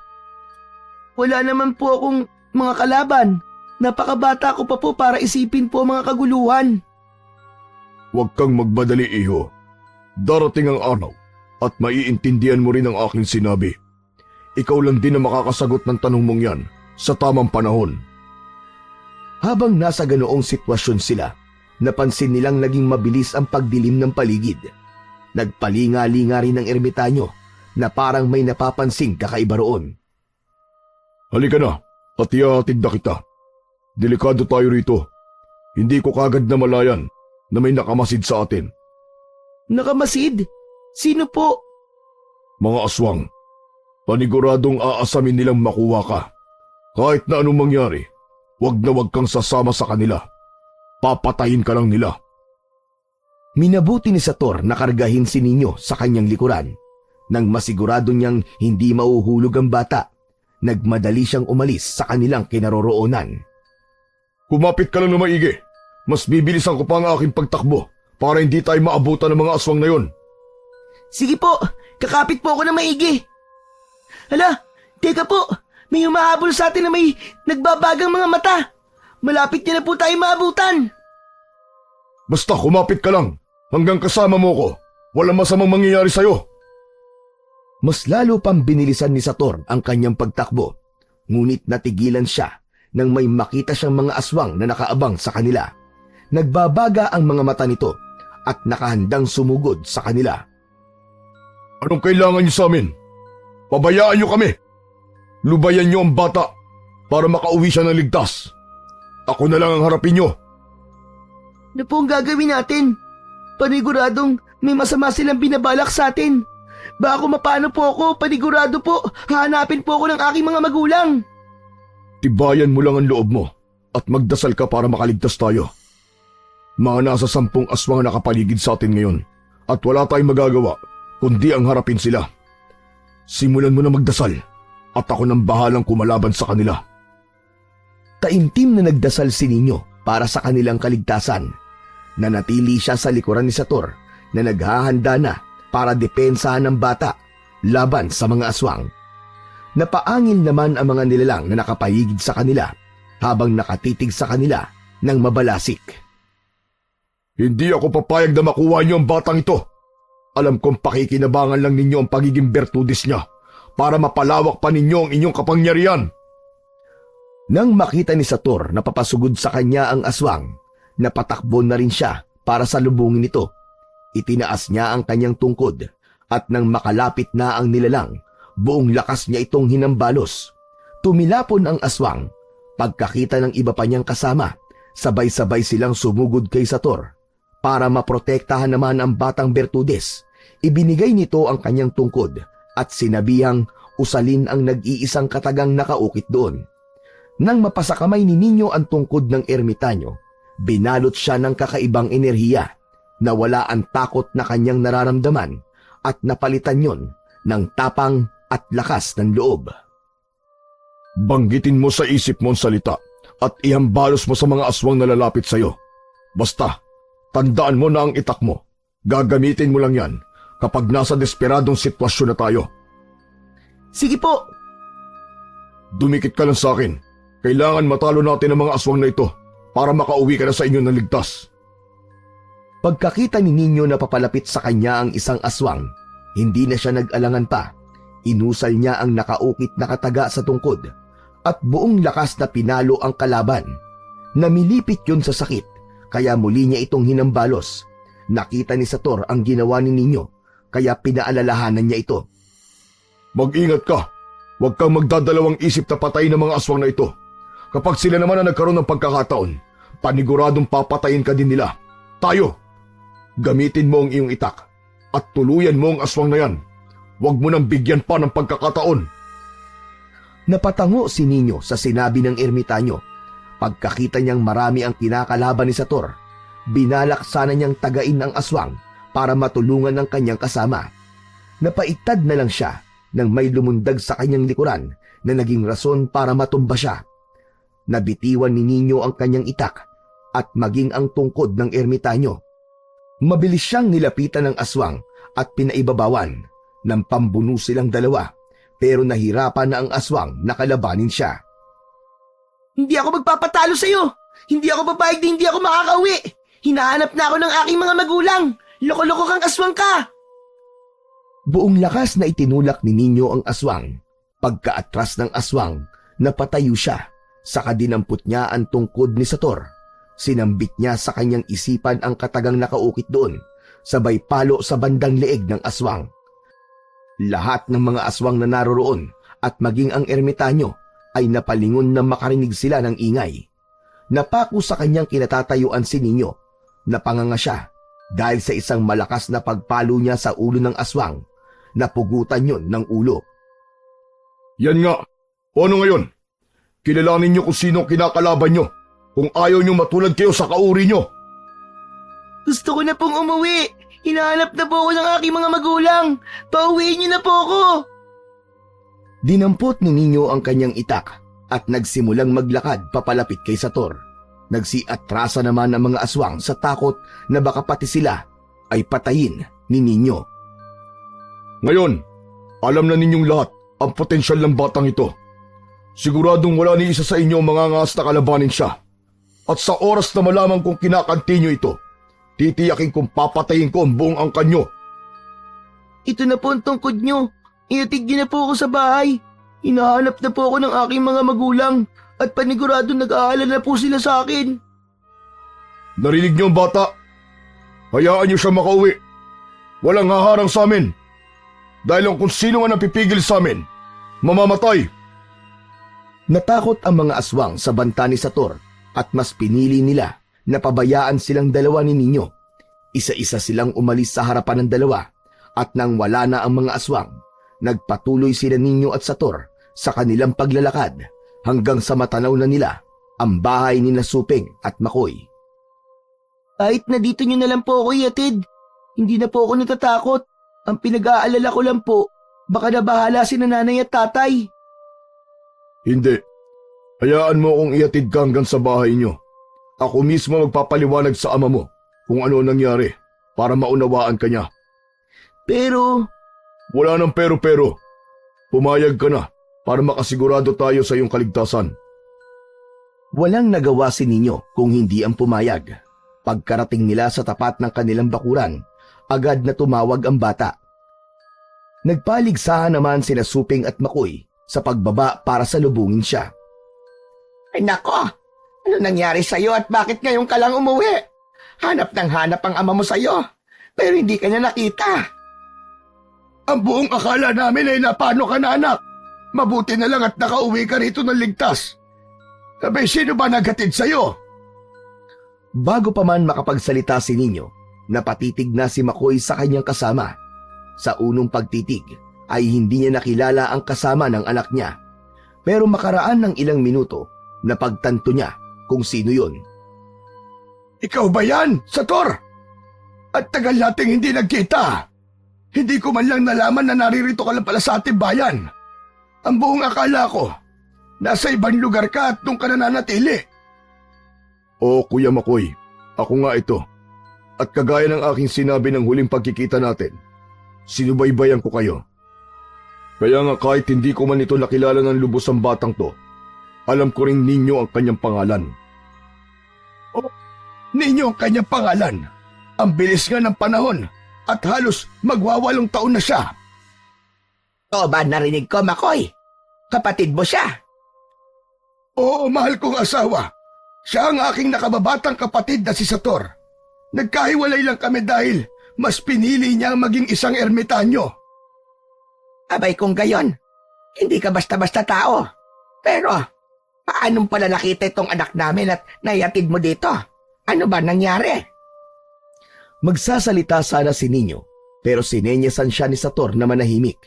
Wala naman po akong mga kalaban. Napakabata ko pa po para isipin po ang mga kaguluhan. Huwag kang magbadali, iho. Darating ang araw at maiintindihan mo rin ang aking sinabi. Ikaw lang din ang makakasagot ng tanong mong yan sa tamang panahon. Habang nasa ganoong sitwasyon sila, napansin nilang naging mabilis ang pagdilim ng paligid. Nagpalinga-linga rin ng ermitanyo na parang may napapansing kakaiba roon. Halika na at ihahatid na kita. Delikado tayo rito. Hindi ko kagad na malayan na may nakamasid sa atin. Nakamasid? Sino po? Mga aswang. Paniguradong aasamin nilang makuha ka. Kahit na anong mangyari, wag na wag kang sasama sa kanila. papatayin ka lang nila. Minabuti ni Sator na kargahin si Ninyo sa kanyang likuran. Nang masigurado niyang hindi mauhulog ang bata, nagmadali siyang umalis sa kanilang kinaroroonan. Kumapit ka lang na maigi. Mas bibilisan ko pa ang aking pagtakbo para hindi tayo maabutan ng mga aswang na yon. Sige po, kakapit po ako na maigi. Hala, teka po, may humahabol sa atin na may nagbabagang mga mata. Malapit niya na po tayo maabutan. Basta kumapit ka lang. Hanggang kasama mo ko. Walang masamang mangyayari sa'yo. Mas lalo pang binilisan ni Sator ang kanyang pagtakbo, ngunit natigilan siya nang may makita siyang mga aswang na nakaabang sa kanila. Nagbabaga ang mga mata nito at nakahandang sumugod sa kanila. Anong kailangan niyo sa amin? Pabayaan niyo kami. Lubayan niyo ang bata para makauwi siya ng ligtas. Ako na lang ang harapin niyo. Ano po ang gagawin natin? Paniguradong may masama silang binabalak sa atin. Baka mapano po ako, panigurado po, hahanapin po ako ng aking mga magulang. Tibayan mo lang ang loob mo at magdasal ka para makaligtas tayo. Mga nasa 10 aswang ang nakapaligid sa atin ngayon at wala tayong magagawa kundi ang harapin sila. Simulan mo na magdasal at ako nang bahalang kumalaban sa kanila. Taimtim na nagdasal si Ninyo para sa kanilang kaligtasan. Nanatili siya sa likuran ni Sator na naghahanda na para depensahan ng bata laban sa mga aswang. Napaangil naman ang mga nilalang na nakapaligid sa kanila habang nakatitig sa kanila ng mabalasik. Hindi ako papayag na makuha niyo ang batang ito. Alam kong pakikinabangan lang ninyo ang pagiging bertudis niya para mapalawak pa ninyo ang inyong kapangyarihan. Nang makita ni Sator na papasugod sa kanya ang aswang, napatakbo na rin siya para salubungin ito. Itinaas niya ang kanyang tungkod at nang makalapit na ang nilalang, buong lakas niya itong hinambalos. Tumilapon ang aswang. Pagkakita ng iba pa niyang kasama, sabay-sabay silang sumugod kay Sator. Para maprotektahan naman ang batang Bertudes, ibinigay nito ang kanyang tungkod at sinabihang usalin ang nag-iisang katagang nakaukit doon. Nang mapasakamay ni Ninyo ang tungkod ng ermitanyo, binalot siya ng kakaibang enerhiya. Nawala ang takot na kanyang nararamdaman at napalitan yon ng tapang at lakas ng loob. Banggitin mo sa isip mo ang salita at ihambalos mo sa mga aswang na lalapit sa iyo. Basta, tandaan mo na ang itak mo. Gagamitin mo lang yan kapag nasa desperadong sitwasyon na tayo. Sige po. Dumikit ka lang sa akin. Kailangan matalo natin ang mga aswang na ito para makauwi ka na sa inyo ng ligtas. Pagkakita ni Ninyo na papalapit sa kanya ang isang aswang, hindi na siya nag-alangan pa. Inusal niya ang nakaukit na kataga sa tungkod at buong lakas na pinalo ang kalaban. Namilipit yun sa sakit, kaya muli niya itong hinambalos. Nakita ni Sator ang ginawa ni Ninyo, kaya pinaalalahanan niya ito. Mag-ingat ka. Huwag kang magdadalawang isip na patayin ng mga aswang na ito. Kapag sila naman ang nagkaroon ng pagkakataon, paniguradong papatayin ka din nila. Tayo! Gamitin mo ang iyong itak at tuluyan mo ang aswang na yan. Huwag mo nang bigyan pa ng pagkakataon. Napatango si Ninyo sa sinabi ng ermitanyo. Pagkakita niyang marami ang kinakalaban ni Sator, binalak sana niyang tagain ang aswang para matulungan ng kanyang kasama. Napaitad na lang siya nang may lumundag sa kanyang likuran na naging rason para matumba siya. Nabitiwan ni Ninyo ang kanyang itak at maging ang tungkod ng ermitanyo. Mabilis siyang nilapitan ng aswang at pinaibabawan. Nang pambuno silang dalawa, pero nahirapan na ang aswang na kalabanin siya. Hindi ako magpapatalo sa'yo. Hindi ako papayag na hindi ako makakauwi. Hinahanap na ako ng aking mga magulang. Loko-loko kang aswang ka. Buong lakas na itinulak ni Ninyo ang aswang. Pagkaatras ng aswang, napatayo siya. Saka dinampot niya ang tungkod ni Sator. Sinambit niya sa kanyang isipan ang katagang nakaukit doon, sabay palo sa bandang leeg ng aswang. Lahat ng mga aswang na naroroon at maging ang ermitanyo ay napalingon na makarinig sila ng ingay. Napako sa kanyang kinatatayuan si Ninyo. Napanganga siya dahil sa isang malakas na pagpalo niya sa ulo ng aswang. Napugutan yon ng ulo. Yan nga. O ano ngayon? Kilalanin niyo kung sino kinakalaban niyo. kung ayaw nyo matulad kayo sa kauri nyo. Gusto ko na pong umuwi. Hinahanap na po ako ng aking mga magulang. Pauwiin niyo na po ako. Dinampot ni Nino ang kanyang itak at nagsimulang maglakad papalapit kay Sator. Nagsiatrasa naman ang mga aswang sa takot na baka pati sila ay patayin ni Nino. Ngayon, alam na ninyong lahat ang potensyal ng batang ito. Siguradong wala ni isa sa inyo mangangas na kalabanin siya. At sa oras na malaman kong kinakanti nyo ito, titiyakin kong papatayin ko ang buong angkan nyo. Ito na po ang tungkod niyo. Iatid niyo na po ako sa bahay. Hinahanap na po ako ng aking mga magulang at panigurado nag-aalala na po sila sa akin. Narinig nyo ang bata? Hayaan nyo siya makauwi. Walang haharang sa amin. Dahil ang kung sino man ang pipigil sa amin, mamamatay. Natakot ang mga aswang sa banta ni Sator at mas pinili nila na pabayaan silang dalawa ni Nino. Isa-isa silang umalis sa harapan ng dalawa at nang wala na ang mga aswang, nagpatuloy sila Nino at Sator sa kanilang paglalakad hanggang sa matanaw na nila ang bahay ni Suping at Makoy. Kahit na dito niyo na lang po ako iatid, hindi na po ako natatakot. Ang pinag-aalala ko lang po, baka na bahala si nanay at tatay. Hindi. Hayaan mo akong iatid ka hanggang sa bahay nyo. Ako mismo magpapaliwanag sa ama mo kung ano nangyari para maunawaan ka niya. Pero, Wala nang pero-pero. Pumayag ka na para makasigurado tayo sa iyong kaligtasan. Walang nagawa si Nino kung hindi ang pumayag. Pagkarating nila sa tapat ng kanilang bakuran, agad na tumawag ang bata. Nagpaligsahan naman sina Suping at Makoy sa pagbaba para salubungin siya. Ay nako! Ano nangyari sa'yo at bakit ngayon ka lang umuwi? Hanap ng hanap ang ama mo sa'yo, pero hindi ka niya nakita. Ang buong akala namin ay napano ka na anak. Mabuti na lang at nakauwi ka rito ng ligtas. Sabi, sino ba naghatid sa'yo? Bago pa man makapagsalita si Nino, napatitig na si Makoy sa kanyang kasama. Sa unong pagtitig ay hindi niya nakilala ang kasama ng anak niya. Pero makaraan ng ilang minuto, napagtanto niya kung sino yon. Ikaw ba yan, Sator? At tagal nating hindi nagkita. Hindi ko man lang nalaman na naririto ka lang pala sa ating bayan. Ang buong akala ko, nasa ibang lugar ka at nung ka nananatili. Oo, Kuya Makoy, ako nga ito. At kagaya ng aking sinabi ng huling pagkikita natin, sinubaybayan ko kayo. Kaya nga kahit hindi ko man ito nakilala ng lubos ang batang to, alam ko rin ninyo ang kanyang pangalan. Oh, ninyo ang kanyang pangalan. Ang bilis nga ng panahon at halos magwawalong taon na siya. O ba narinig ko, Makoy? Kapatid mo siya. Oo, mahal kong asawa. Siya ang aking nakababatang kapatid na si Sator. Nagkahiwalay lang kami dahil mas pinili niya maging isang ermitanyo. Abay kung gayon, hindi ka basta-basta tao. Pero, paanong pala nakita itong anak namin at naihatid mo dito? Ano ba nangyari? Magsasalita sana si Nino, pero sinenyasan siya ni Sator na manahimik.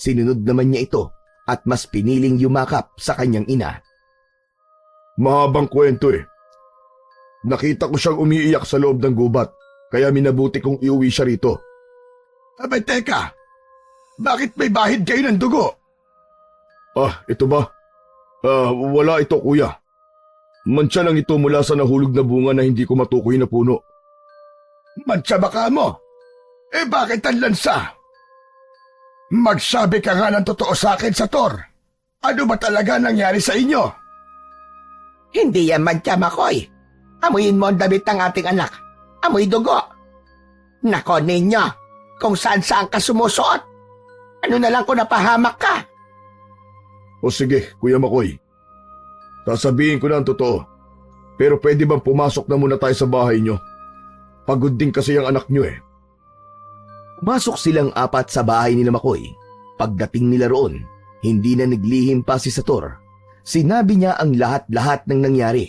Sinunod naman niya ito at mas piniling yumakap sa kanyang ina. Mahabang kwento eh. Nakita ko siyang umiiyak sa loob ng gubat, kaya minabuti kong iuwi siya rito. Abay teka, bakit may bahid kayo ng dugo? Ah, ito ba? Wala ito kuya. Mantsa lang ito mula sa nahulog na bunga na hindi ko matukoy na puno. Mantsa ba ka mo? Eh bakit ang lansa? Magsabi ka nga ng totoo sa akin, Sator. Ano ba talaga nangyari sa inyo? Hindi yan mantya, Makoy. Amuyin mo ang damit ng ating anak. Amoy dugo. Nako ninyo, kung saan-saan ka sumusuot. Ano na lang kung napahamak ka? O sige, Kuya Makoy. Sasabihin ko na ang totoo. Pero pwede bang pumasok na muna tayo sa bahay nyo? Pagod din kasi ang anak nyo eh. Pumasok silang apat sa bahay ni Makoy. Pagdating nila roon, hindi na naglihim pa si Sator. Sinabi niya ang lahat-lahat ng nangyari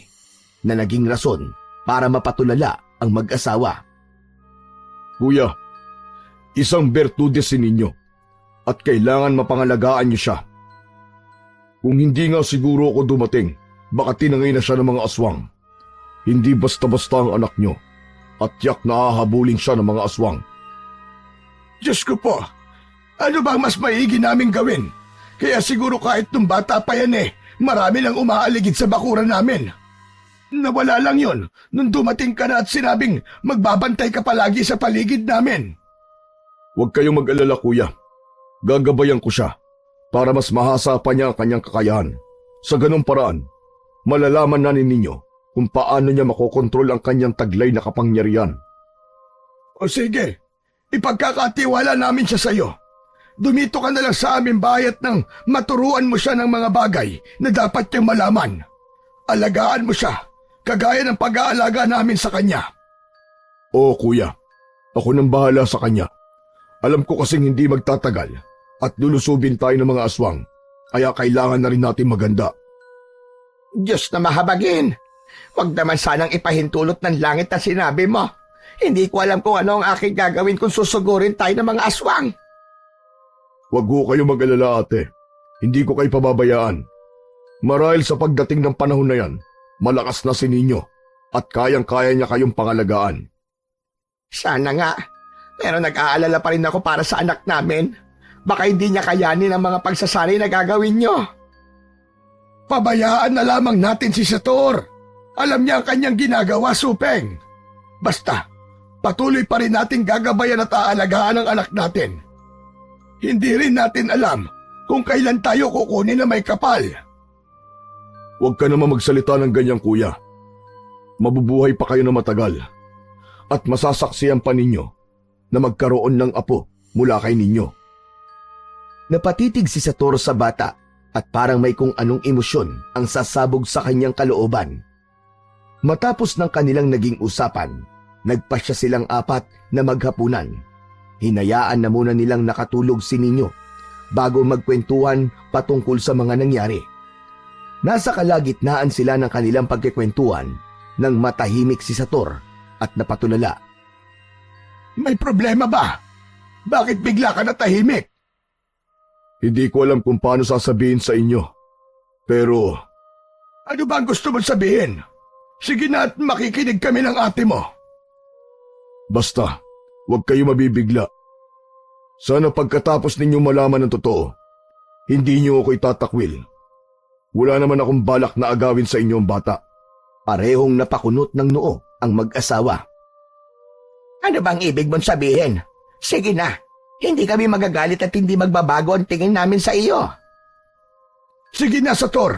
na naging rason para mapatulala ang mag-asawa. Kuya, isang bertudes si ninyo at kailangan mapangalagaan niyo siya. Kung hindi nga siguro ako dumating, baka tinangay na siya ng mga aswang Hindi basta-basta ang anak nyo at yak na hahabulin siya ng mga aswang. Diyos ko po, ano bang mas maigi naming gawin? Kaya siguro kahit nung bata pa yan marami nang umaaligid sa bakuran namin. Nawala lang yon nung dumating ka na at sinabing magbabantay ka palagi sa paligid namin. Huwag kayong mag-alala, kuya. Gagabayan ko siya para mas mahasa pa niya ang kanyang kakayahan. Sa ganung paraan, malalaman na ninyo kung paano niya makokontrol ang kanyang taglay na kapangyarihan. O sige, ipagkakatiwala namin siya sa iyo. Dumito ka na lang sa aming bahay at nang maturuan mo siya ng mga bagay na dapat niyang malaman. Alagaan mo siya, kagaya ng pag-aalaga namin sa kanya. Oo, kuya. Ako nang bahala sa kanya. Alam ko kasing hindi magtatagal at lulusubin tayo ng mga aswang, kaya kailangan na rin natin maganda. Diyos na mahabagin! Huwag naman sanang ipahintulot ng langit na sinabi mo. Hindi ko alam kung ano ang aking gagawin kung susugurin tayo ng mga aswang. Huwag ho kayo mag-alala, ate. Hindi ko kayo pababayaan. Marahil sa pagdating ng panahon na yan, malakas na si Ninyo at kayang-kaya niya kayong pangalagaan. Sana nga. Pero nag-aalala pa rin ako para sa anak namin. Baka hindi niya kayanin ang mga pagsasanay na gagawin niyo. Pabayaan na lamang natin si Sator. Alam niya ang kanyang ginagawa, Supeng. Basta, patuloy pa rin natin gagabayan at aalagaan ang anak natin. Hindi rin natin alam kung kailan tayo kukunin na may kapal. Huwag ka naman magsalita ng ganyan, kuya. Mabubuhay pa kayo na matagal at masasaksiyan pa ninyo na magkaroon ng apo mula kay ninyo. Napatitig si Sator sa bata at parang may kung anong emosyon ang sasabog sa kanyang kalooban. Matapos ng kanilang naging usapan, nagpasya silang apat na maghapunan. Hinayaan na muna nilang nakatulog si Ninyo bago magkwentuhan patungkol sa mga nangyari. Nasa kalagitnaan sila ng kanilang pagkikwentuhan nang matahimik si Sator at napatulala. May problema ba? Bakit bigla ka natahimik? Hindi ko alam kung paano sasabihin sa inyo. Pero Ano ba ang gusto mong sabihin? Sige na at makikinig kami ng ate mo. basta, huwag kayo mabibigla. Sana pagkatapos ninyo malaman ng totoo, hindi niyo ako itatakwil. Wala naman akong balak na agawin sa inyong bata. Parehong napakunot ng noo ang mag-asawa. Ano bang ibig mong sabihin? Sige na, hindi kami magagalit at hindi magbabago ang tingin namin sa iyo. Sige na, Sator.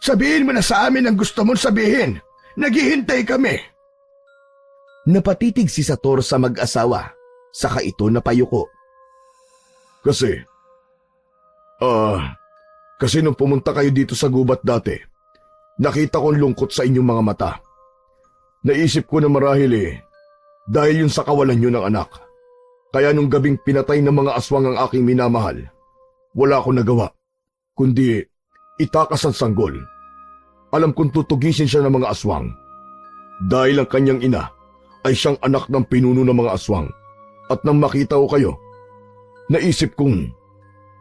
Sabihin mo na sa amin ang gusto mong sabihin. Naghihintay kami. Napatitig si Sator sa mag-asawa, saka ito napayuko. Kasi nung pumunta kayo dito sa gubat dati, nakita kong lungkot sa inyong mga mata. Naisip ko na marahil dahil yun sa kawalan nyo ng anak. Kaya nung gabing pinatay ng mga aswang ang aking minamahal, wala akong nagawa, kundi itakas ang sanggol. Alam kong tutugisin siya ng mga aswang. Dahil ang kanyang ina ay siyang anak ng pinuno ng mga aswang. At nang makita ko kayo, naisip kong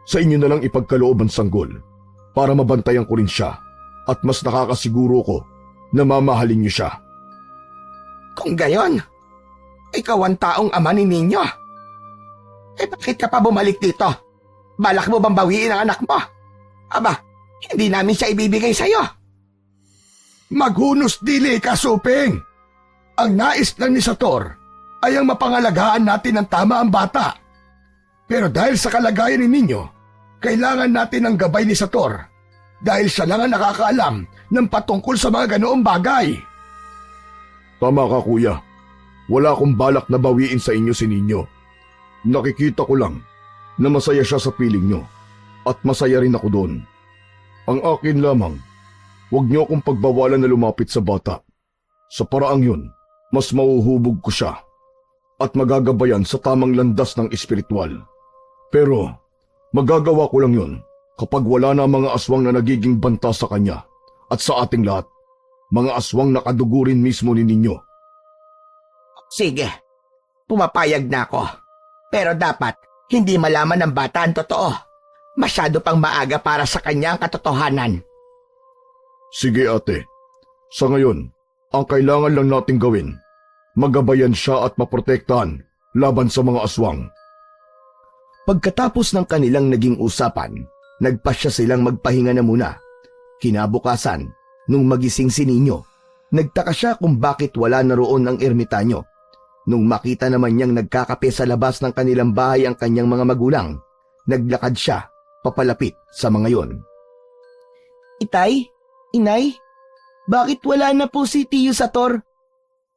sa inyo na lang ipagkaloob ang sanggol para mabantayan ko rin siya at mas nakakasiguro ko na mamahalin niyo siya. Kung gayon, ikaw ang taong ama ni Ninyo. Bakit ka pa bumalik dito? Balak mo bang bawiin ang anak mo? Aba, hindi namin siya ibibigay sa'yo. Maghunos dili ka, Suping. Ang nais lang ni Sator ay ang mapangalagaan natin ng tama ang bata. Pero dahil sa kalagayan ni Ninyo, kailangan natin ang gabay ni Sator dahil siya lang ang nakakaalam ng patungkol sa mga ganoong bagay. Tama ka, kuya. Wala akong balak na bawiin sa inyo si Ninyo. Nakikita ko lang na masaya siya sa piling nyo at masaya rin ako doon. Ang akin lamang, huwag niyo akong pagbawalan na lumapit sa bata. Sa paraang yun, mas mauhubog ko siya at magagabayan sa tamang landas ng espiritual. Pero magagawa ko lang yun kapag wala na mga aswang na nagiging banta sa kanya at sa ating lahat, mga aswang na kadugurin mismo ni Ninyo. Sige, pumapayag na ako. Pero dapat hindi malaman ng bata ang totoo. Masyado pang maaga para sa kanya ang katotohanan. Sige ate, sa ngayon, Ang kailangan lang nating gawin, magabayan siya at maprotektahan laban sa mga aswang. Pagkatapos ng kanilang naging usapan, nagpasya silang magpahinga na muna. Kinabukasan, nung magising si Ninyo, nagtaka siya kung bakit wala na roon ang ermitanyo. Nung makita naman niyang nagkakape sa labas ng kanilang bahay ang kanyang mga magulang, naglakad siya papalapit sa mga yon. Itay? Inay? Bakit wala na po si Tiyo Sator?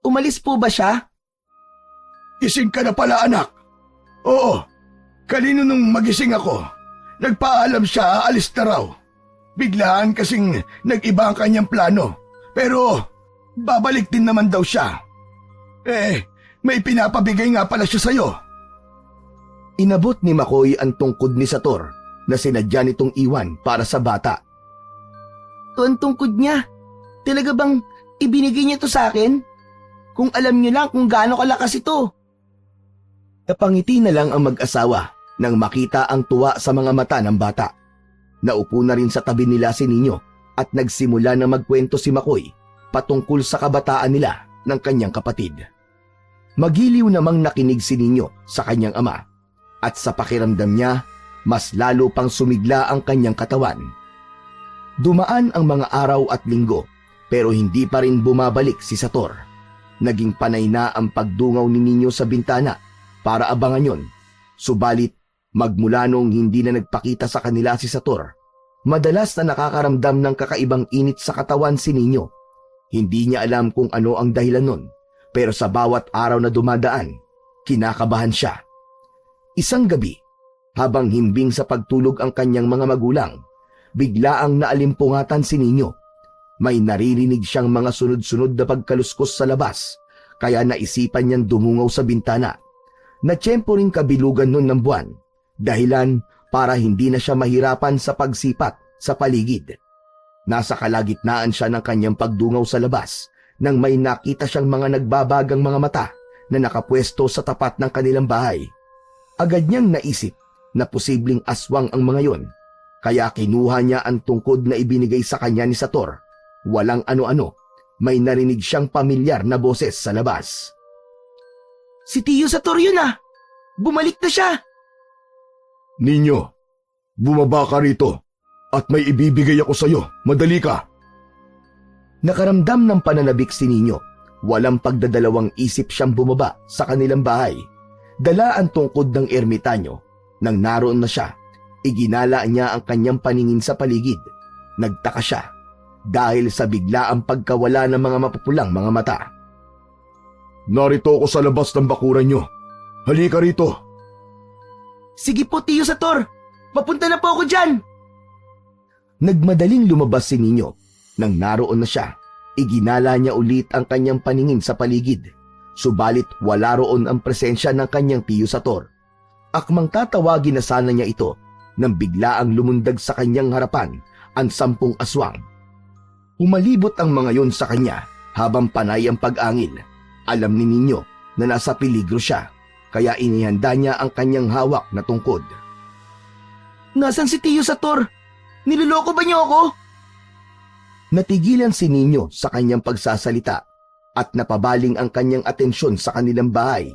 Umalis po ba siya? Gising ka na pala, anak. Oo, kanino nung magising ako, nagpaalam siya aalis na raw. Biglaan kasing nag-iba ang kanyang plano, pero babalik din naman daw siya. May pinapabigay nga pala siya sa'yo. Inabot ni Makoy ang tungkod ni Sator na sinadya nitong iwan para sa bata. Ito ang tungkod niya. Talaga bang ibinigay niya to sa akin? Kung alam niyo lang kung gaano kalakas ito. Napangiti na lang ang mag-asawa nang makita ang tuwa sa mga mata ng bata. Naupo na rin sa tabi nila si Ninyo at nagsimula na magkwento si Makoy patungkol sa kabataan nila ng kanyang kapatid. Magiliw namang nakinig si Ninyo sa kanyang ama at sa pakiramdam niya, mas lalo pang sumigla ang kanyang katawan. Dumaan ang mga araw at linggo pero hindi pa rin bumabalik si Sator. Naging panay na ang pagdungaw ni Ninyo sa bintana para abangan yon. Subalit magmula nung hindi na nagpakita sa kanila si Sator, madalas na nakakaramdam ng kakaibang init sa katawan si Ninyo. Hindi niya alam kung ano ang dahilan nun, pero sa bawat araw na dumadaan, kinakabahan siya. Isang gabi, habang himbing sa pagtulog ang kanyang mga magulang, biglaang naalimpungatan si Ninyo. May naririnig siyang mga sunod-sunod na pagkaluskos sa labas, kaya naisipan niyang dumungaw sa bintana. Natsyempo ring kabilugan nun ng buwan, dahilan para hindi na siya mahirapan sa pagsipat sa paligid. Nasa kalagitnaan siya ng kanyang pagdungaw sa labas nang may nakita siyang mga nagbabagang mga mata na nakapwesto sa tapat ng kanilang bahay. Agad niyang naisip na posibleng aswang ang mga yon, kaya kinuha niya ang tungkod na ibinigay sa kanya ni Sator. Walang ano-ano, may narinig siyang pamilyar na boses sa labas. Si Tiyo Sator yun ah! Bumalik na siya! Ninyo, bumaba ka rito at may ibibigay ako sa'yo. Madali ka. Nakaramdam ng pananabik si Ninyo. Walang pagdadalawang isip siyang bumaba sa kanilang bahay. Dala ang tungkod ng ermitanyo. Nang naroon na siya, iginala niya ang kanyang paningin sa paligid. Nagtaka siya dahil sa biglaang pagkawala ng mga mapupulang mga mata. Narito ako sa labas ng bakuran nyo. Halika rito. Sige po, Tiyo Sator! Papunta na po ako dyan! Nagmadaling lumabas si Ninyo. Nang naroon na siya, iginala niya ulit ang kanyang paningin sa paligid. Subalit wala roon ang presensya ng kanyang Tiyo Sator. Akmang tatawagin na sana niya ito nang biglaang lumundag sa kanyang harapan ang 10 aswang. Umalibot ang mga yon sa kanya habang panay ang pag-angil. Alam ni Ninyo na nasa peligro siya, kaya inihanda niya ang kanyang hawak na tungkod. Nasaan si Tiyo Sator? Niloloko ba niyo ako? Natigilan si Ninyo sa kanyang pagsasalita at napabaling ang kanyang atensyon sa kanilang bahay.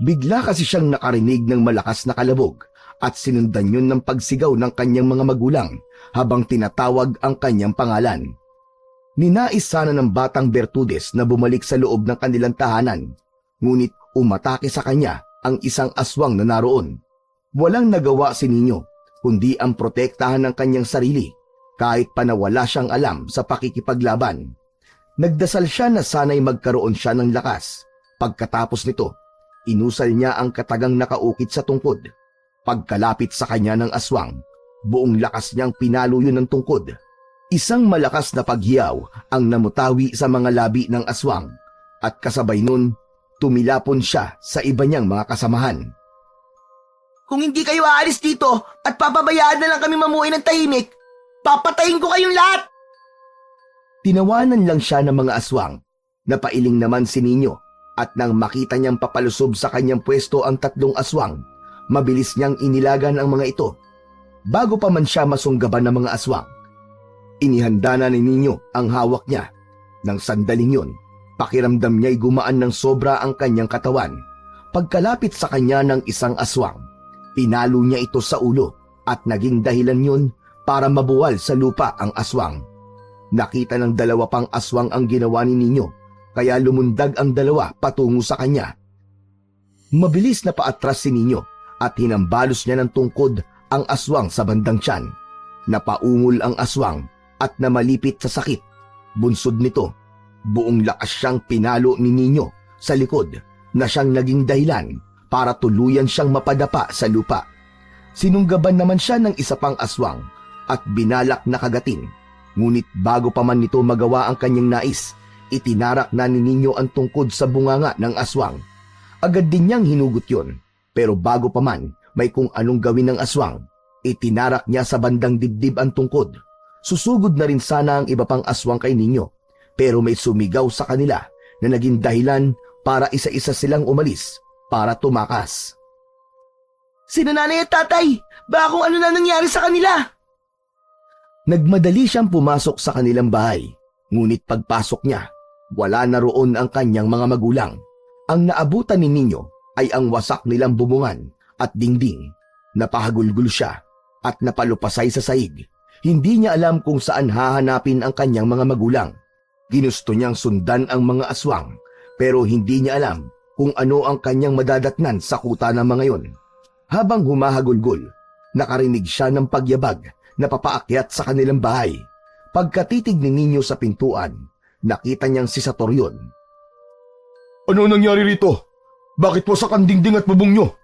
Bigla kasi siyang nakarinig ng malakas na kalabog at sinundan yun ng pagsigaw ng kanyang mga magulang habang tinatawag ang kanyang pangalan. Ninais sana ng batang Bertudes na bumalik sa loob ng kanilang tahanan, ngunit umatake sa kanya ang isang aswang na naroon. Walang nagawa si Ninyo kundi ang protektahan ng kanyang sarili kahit pa na wala siyang alam sa pakikipaglaban. Nagdasal siya na sana'y magkaroon siya ng lakas. Pagkatapos nito, inusal niya ang katagang nakaukit sa tungkod. Pagkalapit sa kanya ng aswang, buong lakas niyang pinalo yun ng tungkod. Isang malakas na paghiyaw ang namutawi sa mga labi ng aswang at kasabay nun, tumilapon siya sa iba niyang mga kasamahan. Kung hindi kayo aalis dito at papabayaan na lang kami mamuhay ng tahimik, papatayin ko kayong lahat! Tinawanan lang siya ng mga aswang. Napailing naman si Ninyo at nang makita niyang papalusob sa kanyang pwesto ang 3 aswang, mabilis niyang inilagan ang mga ito. Bago pa man siya masunggaban ng mga aswang, inihanda na ni Ninyo ang hawak niya. Nang sandaling yun, pakiramdam niya'y gumaan ng sobra ang kanyang katawan. Pagkalapit sa kanya ng isang aswang, pinalo niya ito sa ulo at naging dahilan yun para mabuwal sa lupa ang aswang. Nakita ng dalawa pang aswang ang ginawa ni Nino, kaya lumundag ang dalawa patungo sa kanya. Mabilis na paatras si Nino at hinambalos niya ng tungkod ang aswang sa bandang tiyan. Napaungol ang aswang at namalipit sa sakit. Bunsod nito, buong lakas siyang pinalo ni Nino sa likod na siyang naging dahilan para tuluyan siyang mapadapa sa lupa. Sinunggaban naman siya ng isa pang aswang at binalak na kagatin. Ngunit bago pa man nito magawa ang kanyang nais, itinarak na ni Nino ang tungkod sa bunganga ng aswang. Agad din niyang hinugot yon, pero bago pa man may kung anong gawin ng aswang, itinarak niya sa bandang dibdib ang tungkod. Susugod na rin sana ang iba pang aswang kay Nino, pero may sumigaw sa kanila na naging dahilan para isa-isa silang umalis para tumakas. Sina nanay at tatay, baka kung ano na nangyari sa kanila. Nagmadali siyang pumasok sa kanilang bahay, ngunit pagpasok niya, wala na roon ang kanyang mga magulang. Ang naabutan ni Nino ay ang wasak nilang bubungan at dingding. Napahagulgul siya at napalupasay sa sahig. Hindi niya alam kung saan hahanapin ang kanyang mga magulang. Ginusto niyang sundan ang mga aswang, pero hindi niya alam kung ano ang kanyang madadatnan sa kuta ng mga yon. Habang humahagulgul, nakarinig siya ng pagyabag na papaakyat sa kanilang bahay. Pagkatitig ni Nino sa pintuan, nakita niyang si Sator yun. Ano nangyari rito? Bakit po sa kandingding at bubong nyo?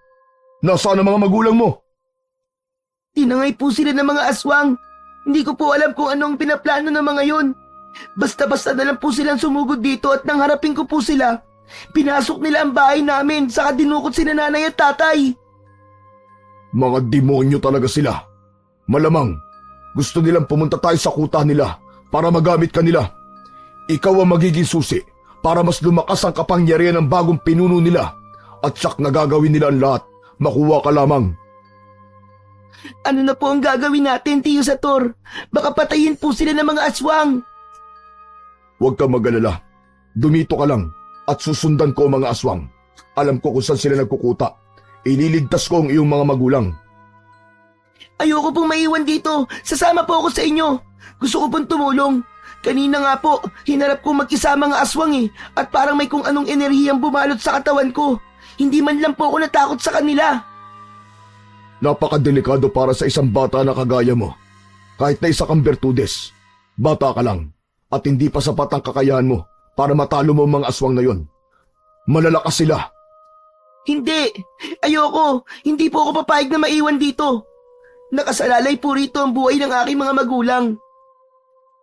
Nasaan ang mga magulang mo? Tinangay po sila ng mga aswang. Hindi ko po alam kung anong pinaplano ng mga yon. Basta-basta na lang po silang sumugod dito at nang harapin ko po sila, pinasok nila ang bahay namin saka dinukot sina nanay at tatay. Mga demonyo talaga sila. Malamang, gusto nilang pumunta tayo sa kuta nila para magamit kanila. Ikaw ang magiging susi para mas lumakas ang kapangyarihan ng bagong pinuno nila at siyak na gagawin nila ang lahat. Makuha ka lamang. Ano na po ang gagawin natin, Tiyo Sator? Baka patayin po sila ng mga aswang. Huwag kang mag-alala. Dumito ka lang at susundan ko ang mga aswang. Alam ko kung saan sila nagkukuta. Ililigtas ko ang iyong mga magulang. Ayoko pong maiwan dito. Sasama po ako sa inyo. Gusto ko pong tumulong. Kanina nga po, hinarap ko mag-isa ang mga aswang at parang may kung anong enerhiyang bumalot sa katawan ko. Hindi man lang po ako natakot sa kanila. Napakadelikado para sa isang bata na kagaya mo. Kahit na isa kang Bertudes, bata ka lang at hindi pa sapat ang kakayahan mo para matalo mo ang mga aswang na yon. Malalakas sila. Hindi. Ayoko. Hindi po ako papayag na maiwan dito. Nakasalalay po rito ang buhay ng aking mga magulang.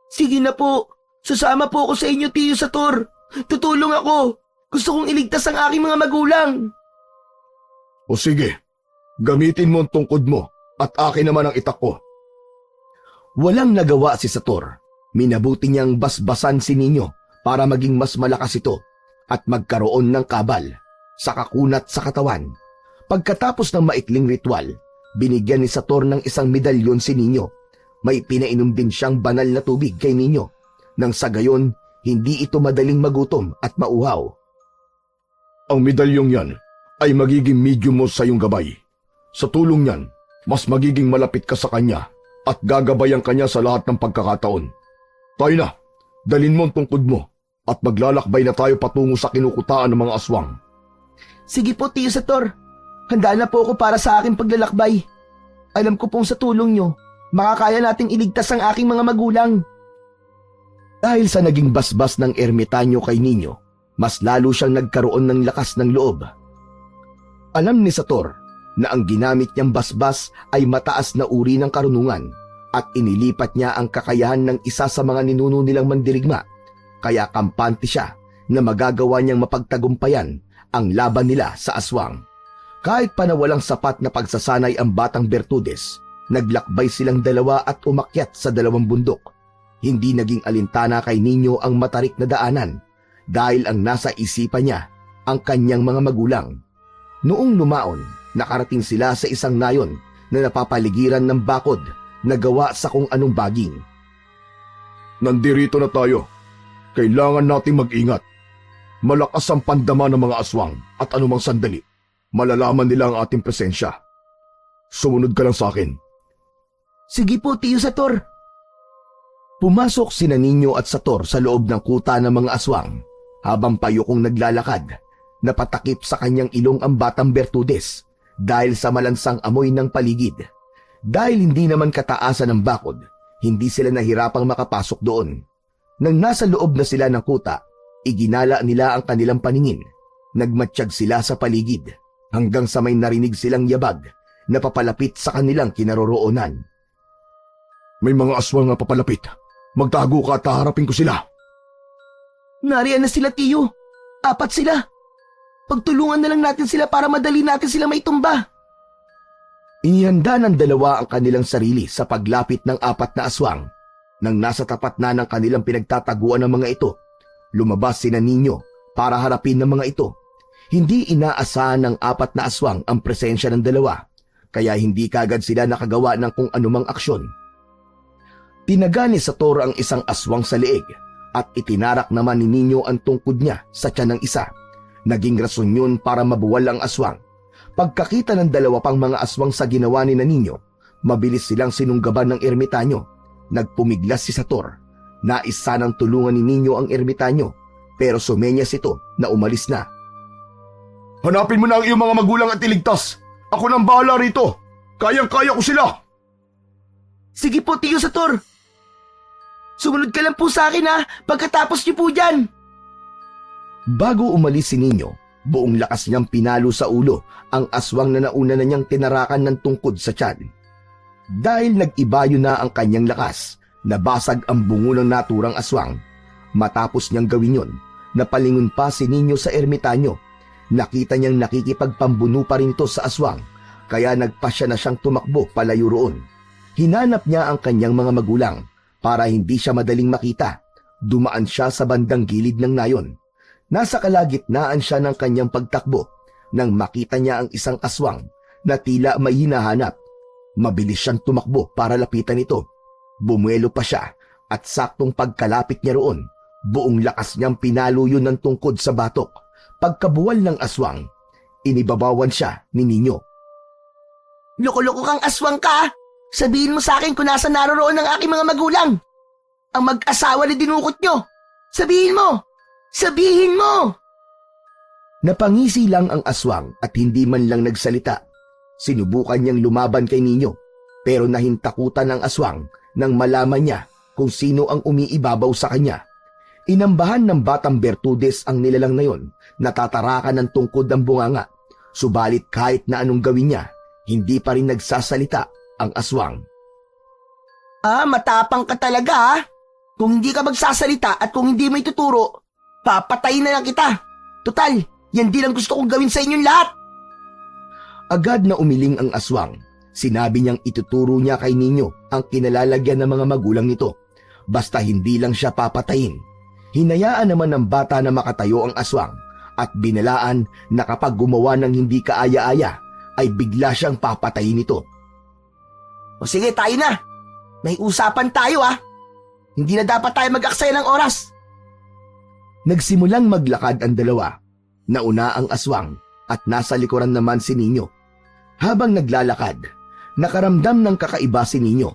Sige na po. Sasama po ako sa inyo, Tiyo Sator. Tutulong ako. Gusto kong iligtas ang aking mga magulang. O sige, gamitin mo ang tungkod mo at akin naman ang itak ko. Walang nagawa si Sator. Minabuti niyang basbasan si Nino para maging mas malakas ito at magkaroon ng kabal sa kakunat sa katawan. Pagkatapos ng maikling ritual, binigyan ni Sator ng isang medalyon si Nino. May pinainom din siyang banal na tubig kay Nino. Nang sa gayon, hindi ito madaling magutom at mauhaw. Ang medalyong yan ay magiging medium mo sa iyong gabay. Sa tulong yan, mas magiging malapit ka sa kanya at gagabayan kanya sa lahat ng pagkakataon. Tayo na, dalin mo ang tungkod mo at maglalakbay na tayo patungo sa kinukutaan ng mga aswang. Sige po, Tiyo Sator. Handa na po ako para sa aking paglalakbay. Alam ko pong sa tulong nyo, makakaya nating iligtas ang aking mga magulang. Dahil sa naging basbas ng ermitanyo kay Nino, mas lalo siyang nagkaroon ng lakas ng loob. Alam ni Sator na ang ginamit niyang basbas ay mataas na uri ng karunungan at inilipat niya ang kakayahan ng isa sa mga ninuno nilang mandirigma, kaya kampante siya na magagawa niyang mapagtagumpayan ang laban nila sa aswang. Kahit pa na walang sapat na pagsasanay ang batang Bertudes, naglakbay silang dalawa at umakyat sa dalawang bundok. Hindi naging alintana kay Nino ang matarik na daanan dahil ang nasa isipan niya ang kanyang mga magulang. Noong lumaon, nakarating sila sa isang nayon na napapaligiran ng bakod na gawa sa kung anong baging. Nandirito na tayo. Kailangan nating mag-ingat. Malakas ang pandama ng mga aswang at anumang sandali, malalaman nila ang ating presensya. Sumunod ka lang sa akin. Sige po, Tiyo Sator. Pumasok sina Ninyo at Sator sa loob ng kuta ng mga aswang. Habang payukong naglalakad, napatakip sa kanyang ilong ang batang Bertudes dahil sa malansang amoy ng paligid. Dahil hindi naman kataasan ng bakod, hindi sila nahirapang makapasok doon. Nang nasa loob na sila ng kuta, iginala nila ang kanilang paningin. Nagmatsyag sila sa paligid hanggang sa may narinig silang yabag na papalapit sa kanilang kinaroroonan. May mga aswang na papalapit. Magtago ka at haharapin ko sila. Nariyan na sila, Tiyo. 4 sila. Pagtulungan na lang natin sila para madali natin sila maitumba. Inihanda ng dalawa ang kanilang sarili sa paglapit ng 4 na aswang. Nang nasa tapat na ng kanilang pinagtataguan ng mga ito, lumabas sina Ninyo para harapin ng mga ito. Hindi inaasahan ng 4 na aswang ang presensya ng dalawa, kaya hindi kagad sila nakagawa ng kung anumang aksyon. Tinaga ni Sator ang isang aswang sa leeg at itinarak naman ni Ninyo ang tungkod niya sa tiyan ng isa. Naging rason yun para mabuwal ang aswang. Pagkakita ng dalawa pang mga aswang sa ginawa ni Ninyo, mabilis silang sinunggaban ng ermitanyo. Nagpumiglas si Sator. Nais sanang tulungan ni Ninyo ang ermitanyo, pero sumenyas ito na umalis na. Hanapin mo na ang iyong mga magulang at iligtas. Ako nang bahala rito. Kayang-kaya ko sila. Sige po, Tiyo Sator. Sumunod ka lang po sa akin, ha, pagkatapos niyo po dyan. Bago umalis si Ninyo, buong lakas niyang pinalo sa ulo ang aswang na nauna na niyang tinarakan ng tungkod sa tiyan. Dahil nag-ibayo na ang kanyang lakas, nabasag ang bungo ng naturang aswang. Matapos niyang gawin yon, napalingon pa si Ninyo sa ermitanyo. Nakita niyang nakikipagpambuno pa rin to sa aswang, kaya nagpasya na siyang tumakbo palayo roon. Hinanap niya ang kanyang mga magulang para hindi siya madaling makita. Dumaan siya sa bandang gilid ng nayon. Nasa kalagitnaan siya ng kanyang pagtakbo nang makita niya ang isang aswang na tila may hinahanap. Mabilis siyang tumakbo para lapitan ito. Bumuelo pa siya at saktong pagkalapit niya roon, buong lakas niyang pinalo yun ng tungkod sa batok. Pagkabuwal ng aswang, inibabawan siya ni Ninyo. Loko-loko kang aswang ka. Sabihin mo sa akin kung nasa naroroon ang aking mga magulang. Ang mag-asawa na dinukot nyo. Sabihin mo! Sabihin mo! Napangisi lang ang aswang at hindi man lang nagsalita. Sinubukan niyang lumaban kay Ninyo, pero nahintakutan ang aswang nang malaman niya kung sino ang umiibabaw sa kanya. Inambahan ng batang Bertudes ang nilalang na yon, natatarakan ng tungkod ng bunganga. Subalit kahit na anong gawin niya, hindi pa rin nagsasalita ang aswang. Matapang ka talaga, ha? Kung hindi ka magsasalita at kung hindi mo ituturo, papatayin na lang kita. Total, yan din ang gusto kong gawin sa inyong lahat. Agad na umiling ang aswang. Sinabi niyang ituturo niya kay Ninyo ang kinalalagyan ng mga magulang nito. Basta hindi lang siya papatayin. Hinayaan naman ng bata na makatayo ang aswang at binalaan na kapag gumawa ng hindi kaaya-aya ay bigla siyang papatayin nito. O sige, tayo na. May usapan tayo, ha? Hindi na dapat tayo mag-aksaya ng oras. Nagsimulang maglakad ang dalawa. Nauna ang aswang at nasa likuran naman si Ninyo. Habang naglalakad, nakaramdam ng kakaiba si Ninyo.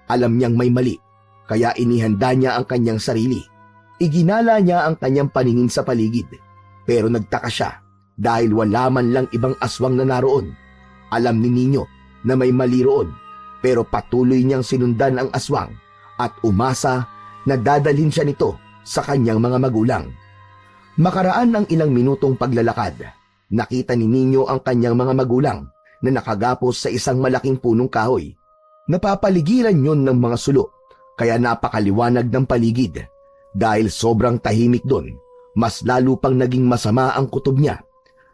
Alam niyang may mali, kaya inihanda niya ang kanyang sarili. Iginala niya ang kanyang paningin sa paligid, pero nagtaka siya dahil wala man lang ibang aswang na naroon. Alam ni Ninyo na may mali roon, pero patuloy niyang sinundan ang aswang at umasa na dadalhin siya nito sa kanyang mga magulang. Makaraan ang ilang minutong paglalakad, nakita ni Ninyo ang kanyang mga magulang na nakagapos sa isang malaking punong kahoy. Napapaligiran yun ng mga sulo, kaya napakaliwanag ng paligid. Dahil sobrang tahimik doon, mas lalo pang naging masama ang kutob niya.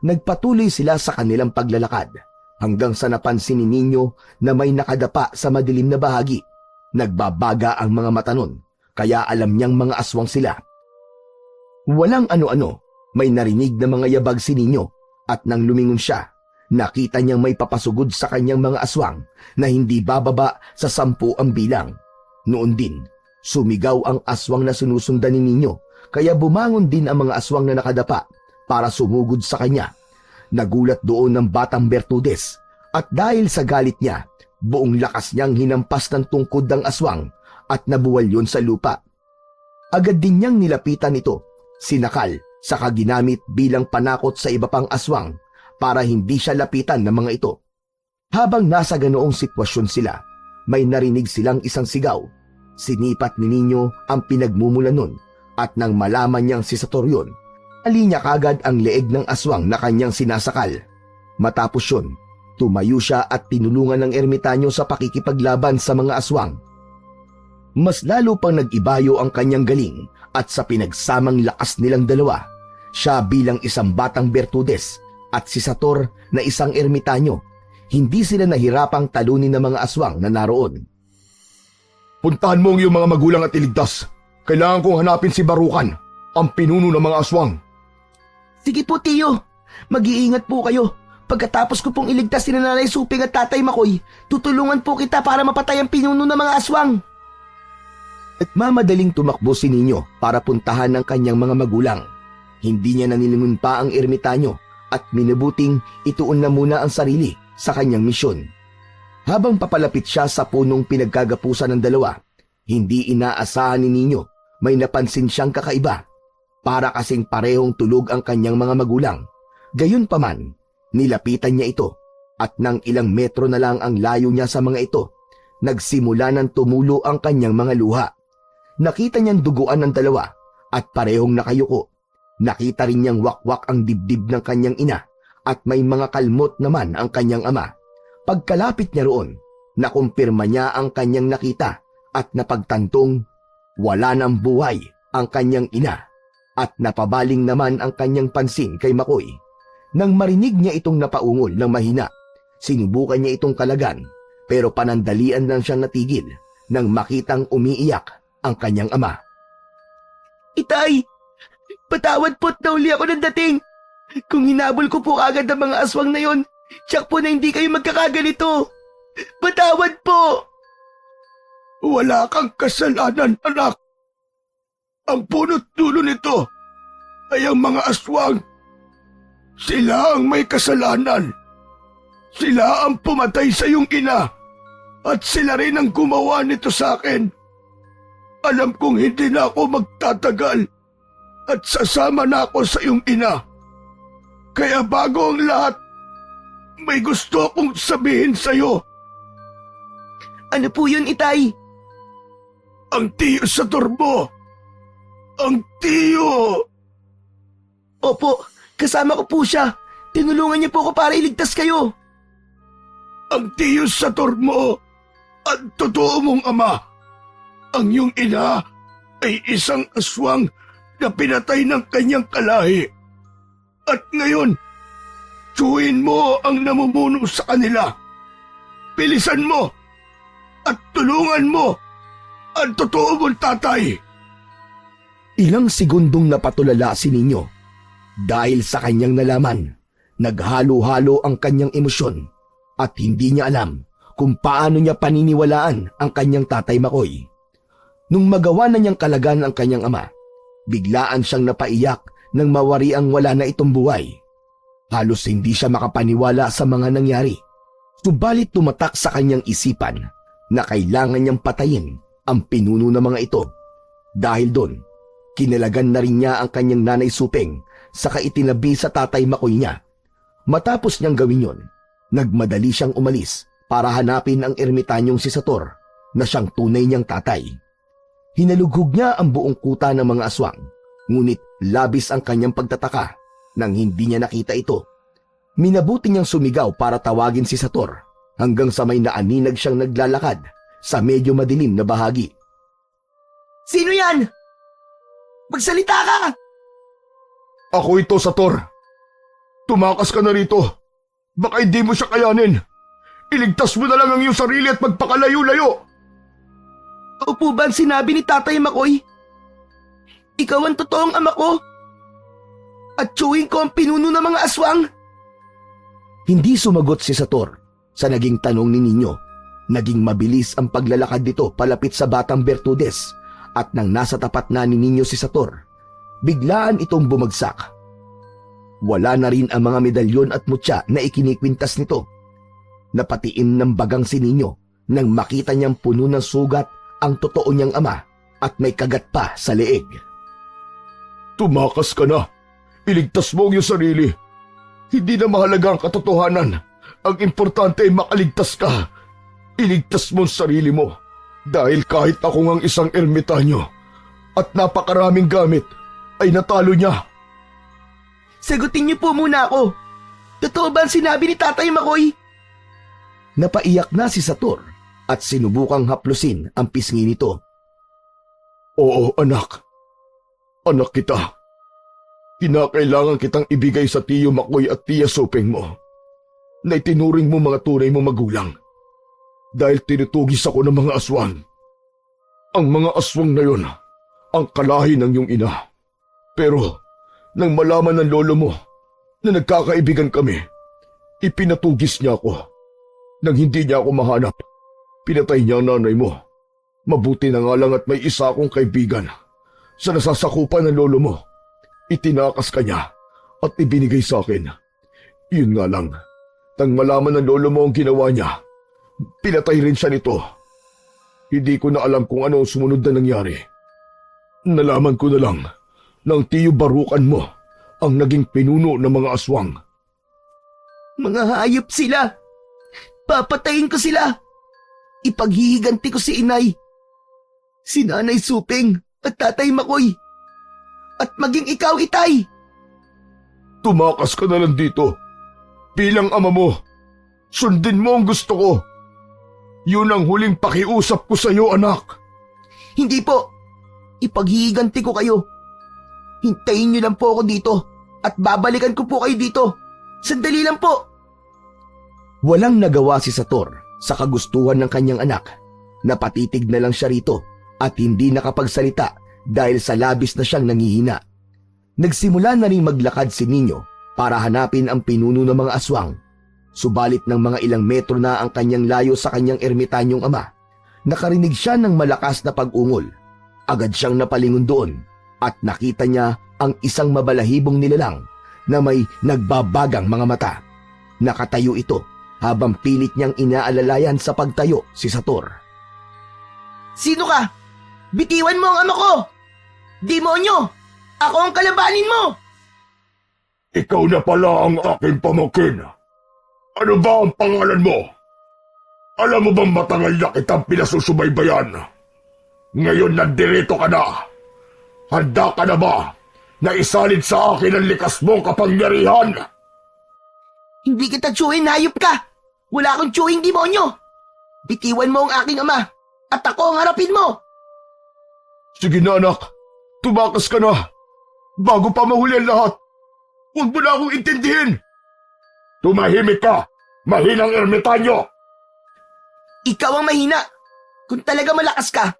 Nagpatuloy sila sa kanilang paglalakad hanggang sa napansin ni Ninyo na may nakadapa sa madilim na bahagi. Nagbabaga ang mga mata nun, kaya alam niyang mga aswang sila. Walang ano-ano, may narinig na mga yabag si Ninyo at nang lumingon siya, nakita niyang may papasugod sa kanyang mga aswang na hindi bababa sa 10 ang bilang. Noon din, sumigaw ang aswang na sinusundan ni Ninyo kaya bumangon din ang mga aswang na nakadapa para sumugod sa kanya. Nagulat doon ng batang Bertudes at dahil sa galit niya, buong lakas niyang hinampas ng tungkod ng aswang at nabuwal yun sa lupa. Agad din niyang nilapitan ito, sinakal, saka ginamit bilang panakot sa iba pang aswang para hindi siya lapitan ng mga ito. Habang nasa ganoong sitwasyon sila, may narinig silang isang sigaw. Sinipat ni Nino ang pinagmumula nun at nang malaman niyang si Sator yun, ali niya kagad ang leeg ng aswang na kanyang sinasakal. Matapos yun, tumayo siya at tinulungan ng ermitanyo sa pakikipaglaban sa mga aswang. Mas lalo pang nag-ibayo ang kanyang galing at sa pinagsamang lakas nilang dalawa, siya bilang isang batang Bertudes at si Sator na isang ermitanyo, hindi sila nahirapang talunin ng mga aswang na naroon. Puntahan mo ang iyong mga magulang at iligtas. Kailangan kong hanapin si Barukan, ang pinuno ng mga aswang. Sige po, Tiyo. Mag-iingat po kayo. Pagkatapos ko pong iligtas si Nanay Suping at Tatay Makoy, tutulungan po kita para mapatay ang pinuno ng mga aswang. At mamadaling tumakbo si Nino para puntahan ng kanyang mga magulang. Hindi niya nanilingon pa ang ermitanyo at minabuting ituon na muna ang sarili sa kanyang misyon. Habang papalapit siya sa punong pinagkagapusan ng dalawa, hindi inaasahan ni Nino may napansin siyang kakaiba. Para kasing parehong tulog ang kanyang mga magulang. Gayunpaman, nilapitan niya ito at nang ilang metro na lang ang layo niya sa mga ito, nagsimula ng tumulo ang kanyang mga luha. Nakita niyang duguan ng dalawa at parehong nakayuko. Nakita rin niyang wakwak ang dibdib ng kanyang ina at may mga kalmot naman ang kanyang ama. Pagkalapit niya roon, nakumpirma niya ang kanyang nakita at napagtantong wala ng buhay ang kanyang ina at napabaling naman ang kanyang pansin kay Makoy. Nang marinig niya itong napaungol ng mahina, sinubukan niya itong kalagan pero panandalian lang siyang natigil nang makitang umiiyak ang kanyang ama. Itay! Patawad po't nauli ako ng dating. Kung hinabol ko po agad ang mga aswang na yon, tiyak po na hindi kayo magkakaganito. Patawad po! Wala kang kasalanan, anak. Ang punot dulo nito ay ang mga aswang. Sila ang may kasalanan. Sila ang pumatay sa iyong ina at sila rin ang gumawa nito sa akin. Alam kong hindi na ako magtatagal at sasama na ako sa iyong ina. Kaya bago ang lahat, may gusto akong sabihin sa iyo. Ano po yun, Itay? Ang tiyo sa turbo. Ang tiyo! Opo, kasama ko po siya. Tinulungan niya po ako para iligtas kayo. Ang tiyo sa turbo, ang totoo mong ama. Ang iyong ina ay isang aswang na pinatay ng kanyang kalahi. At ngayon, tiyuhin mo ang namumuno sa kanila. Pilisan mo at tulungan mo ang totoo mong tatay. Ilang segundong napatulala si Nino. Dahil sa kanyang nalaman, naghalo-halo ang kanyang emosyon at hindi niya alam kung paano niya paniniwalaan ang kanyang Tatay Makoy. Nung magawa na niyang kalagan ang kanyang ama, biglaan siyang napaiyak nang mawari ang wala na itong buhay. Halos hindi siya makapaniwala sa mga nangyari. Subalit tumatak sa kanyang isipan na kailangan niyang patayin ang pinuno ng mga ito. Dahil doon, kinalagan na rin niya ang kanyang Nanay Suping saka itinabi sa Tatay Makoy niya. Matapos niyang gawin yon, nagmadali siyang umalis para hanapin ang ermitanyong si Sator na siyang tunay niyang tatay. Hinalughog niya ang buong kuta ng mga aswang, ngunit labis ang kanyang pagtataka nang hindi niya nakita ito. Minabuti niyang sumigaw para tawagin si Sator hanggang sa may naaninag siyang naglalakad sa medyo madilim na bahagi. Sino yan? Magsalita ka! Ako ito, Sator. Tumakas ka na rito. Baka hindi mo siya kayanin. Iligtas mo na lang ang iyong sarili at magpakalayo-layo. Opo ba ang sinabi ni Tatay Makoy? Ikaw ang totoong ama ko? At tiyuhin ko ang pinuno ng mga aswang? Hindi sumagot si Sator sa naging tanong ni Nino. Naging mabilis ang paglalakad nito palapit sa batang Bertudes at nang nasa tapat na ni Nino si Sator, biglaan itong bumagsak. Wala na rin ang mga medalyon at mutya na ikinikwintas nito. Napatiim ng bagang si Nino nang makita niyang puno ng sugat ang totoo niyang ama at may kagat pa sa leeg. Tumakas ka na. Iligtas mo ang iyong sarili. Hindi na mahalaga ang katotohanan. Ang importante ay makaligtas ka. Iligtas mo ang sarili mo. Dahil kahit ako ngang isang ermitanyo at napakaraming gamit, ay natalo niya. Sagutin niyo po muna ako. Totoo ba ang sinabi ni Tatay Makoy? Napaiyak na si Sator at sinubukang haplusin ang pisngi nito. Oo, anak. Anak kita. Kinakailangan kitang ibigay sa Tiyo Makoy at Tiya Supeng mo na itinuring mo mga tunay mo magulang dahil tinutugis ako ng mga aswang. Ang mga aswang na yun, ang kalahi ng iyong ina. Pero nang malaman ng lolo mo na nagkakaibigan kami, ipinatugis niya ako. Nang hindi niya ako mahanap, pinatay niya ang nanay mo. Mabuti na nga lang at may isa akong kaibigan. Sa nasasakupan ng lolo mo, itinakas ka niya at ibinigay sa akin. Yun nga lang, nang malaman ng lolo mo ang ginawa niya, pinatay rin siya nito. Hindi ko na alam kung ano ang sumunod na nangyari. Nalaman ko na lang ng Tiyo Barukan mo ang naging pinuno ng mga aswang. Mga hayop sila. Papatayin ko sila. Ipaghihiganti ko si Inay, si Nanay Supeng at Tatay Makoy. At maging ikaw, Itay. Tumakas ka na lang dito. Bilang ama mo, sundin mo ang gusto ko. Yun ang huling pakiusap ko sa iyo, anak. Hindi po. Ipaghihiganti ko kayo. Hintayin niyo lang po ako dito at babalikan ko po kayo dito. Sandali lang po. Walang nagawa si Sator sa kagustuhan ng kanyang anak. Napatitig na lang siya rito at hindi nakapagsalita dahil sa labis na siyang nangihina. Nagsimula na rin maglakad si Nino para hanapin ang pinuno ng mga aswang. Subalit ng mga ilang metro na ang kanyang layo sa kanyang ermitanyong ama, nakarinig siya ng malakas na pag-ungol. Agad siyang napalingon doon at nakita niya ang isang mabalahibong nilalang na may nagbabagang mga mata. Nakatayo ito habang pilit niyang inaalalayan sa pagtayo si Sator. Sino ka? Bitiwan mo ang ama ko! Demonyo! Ako ang kalabanin mo! Ikaw na pala ang aking pamangkin. Ano ba ang pangalan mo? Alam mo bang matagal na kitang pinasusubaybayan? Ngayon nandirito ka na. Handa ka na ba na isalid sa akin ang likas mong kapangyarihan? Hindi kita tsuhin, hayop ka! Wala akong tsuhing demonyo! Bitiwan mo ang aking ama at ako ang harapin mo! Sige na anak, tumakas ka na. Bago pa mahuli ang lahat, huwag mo na akong intindihin. Tumahimik ka, mahinang ermitanyo! Ikaw ang mahina! Kung talaga malakas ka,